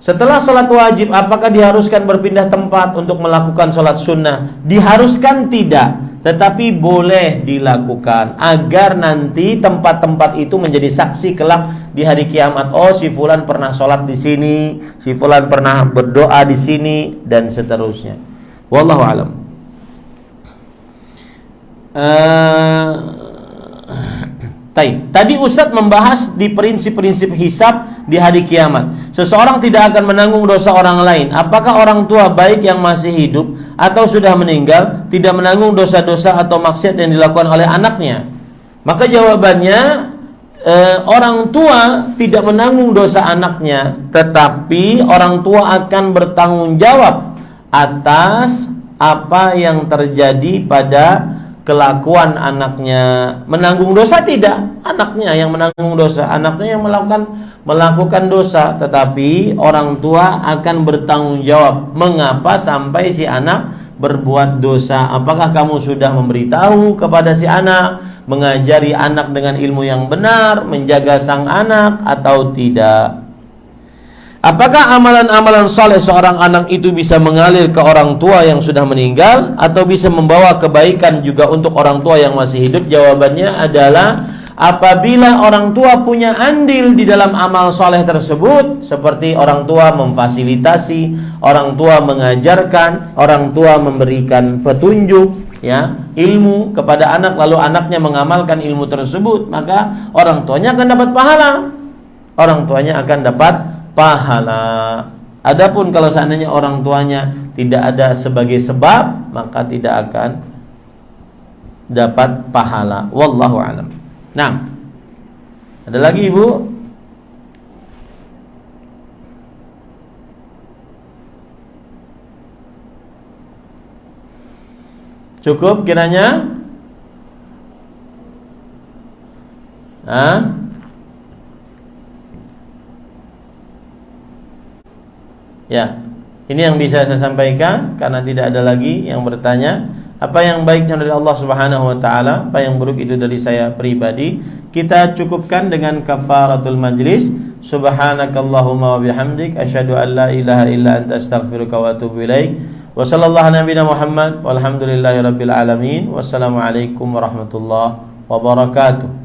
Setelah sholat wajib, apakah diharuskan berpindah tempat untuk melakukan sholat sunnah? Diharuskan tidak, tetapi boleh dilakukan agar nanti tempat-tempat itu menjadi saksi kelak di hari kiamat. Oh, si fulan pernah sholat di sini, si fulan pernah berdoa di sini, dan seterusnya. Wallahu alam. Tadi Ustadz membahas di prinsip-prinsip hisab di hari kiamat. Seseorang tidak akan menanggung dosa orang lain. Apakah orang tua baik yang masih hidup atau sudah meninggal tidak menanggung dosa-dosa atau maksiat yang dilakukan oleh anaknya? Maka jawabannya, orang tua tidak menanggung dosa anaknya, tetapi orang tua akan bertanggung jawab atas apa yang terjadi pada kelakuan anaknya. Menanggung dosa tidak, anaknya yang menanggung dosa, anaknya yang melakukan dosa, tetapi orang tua akan bertanggung jawab mengapa sampai si anak berbuat dosa. Apakah kamu sudah memberitahu kepada si anak, mengajari anak dengan ilmu yang benar, menjaga sang anak atau tidak? Apakah amalan-amalan saleh seorang anak itu bisa mengalir ke orang tua yang sudah meninggal atau bisa membawa kebaikan juga untuk orang tua yang masih hidup? Jawabannya adalah apabila orang tua punya andil di dalam amal saleh tersebut, seperti orang tua memfasilitasi, orang tua mengajarkan, orang tua memberikan petunjuk, ya, ilmu kepada anak, lalu anaknya mengamalkan ilmu tersebut, maka orang tuanya akan dapat pahala. Orang tuanya akan dapat pahala. Adapun kalau seandainya orang tuanya tidak ada sebagai sebab, maka tidak akan dapat pahala. Wallahu a'lam. Nah, ada lagi Ibu? Cukup kiranya? Ya, ini yang bisa saya sampaikan karena tidak ada lagi yang bertanya. Apa yang baiknya dari Allah Subhanahu wa taala, apa yang buruk itu dari saya pribadi. Kita cukupkan dengan kafaratul majlis. Subhanakallahumma wa bihamdik asyhadu an la ilaha illa anta astaghfiruka wa atubu ilaik. Wa sallallahu nabiyana Muhammad walhamdulillahi rabbil alamin. Wassalamualaikum warahmatullahi wabarakatuh.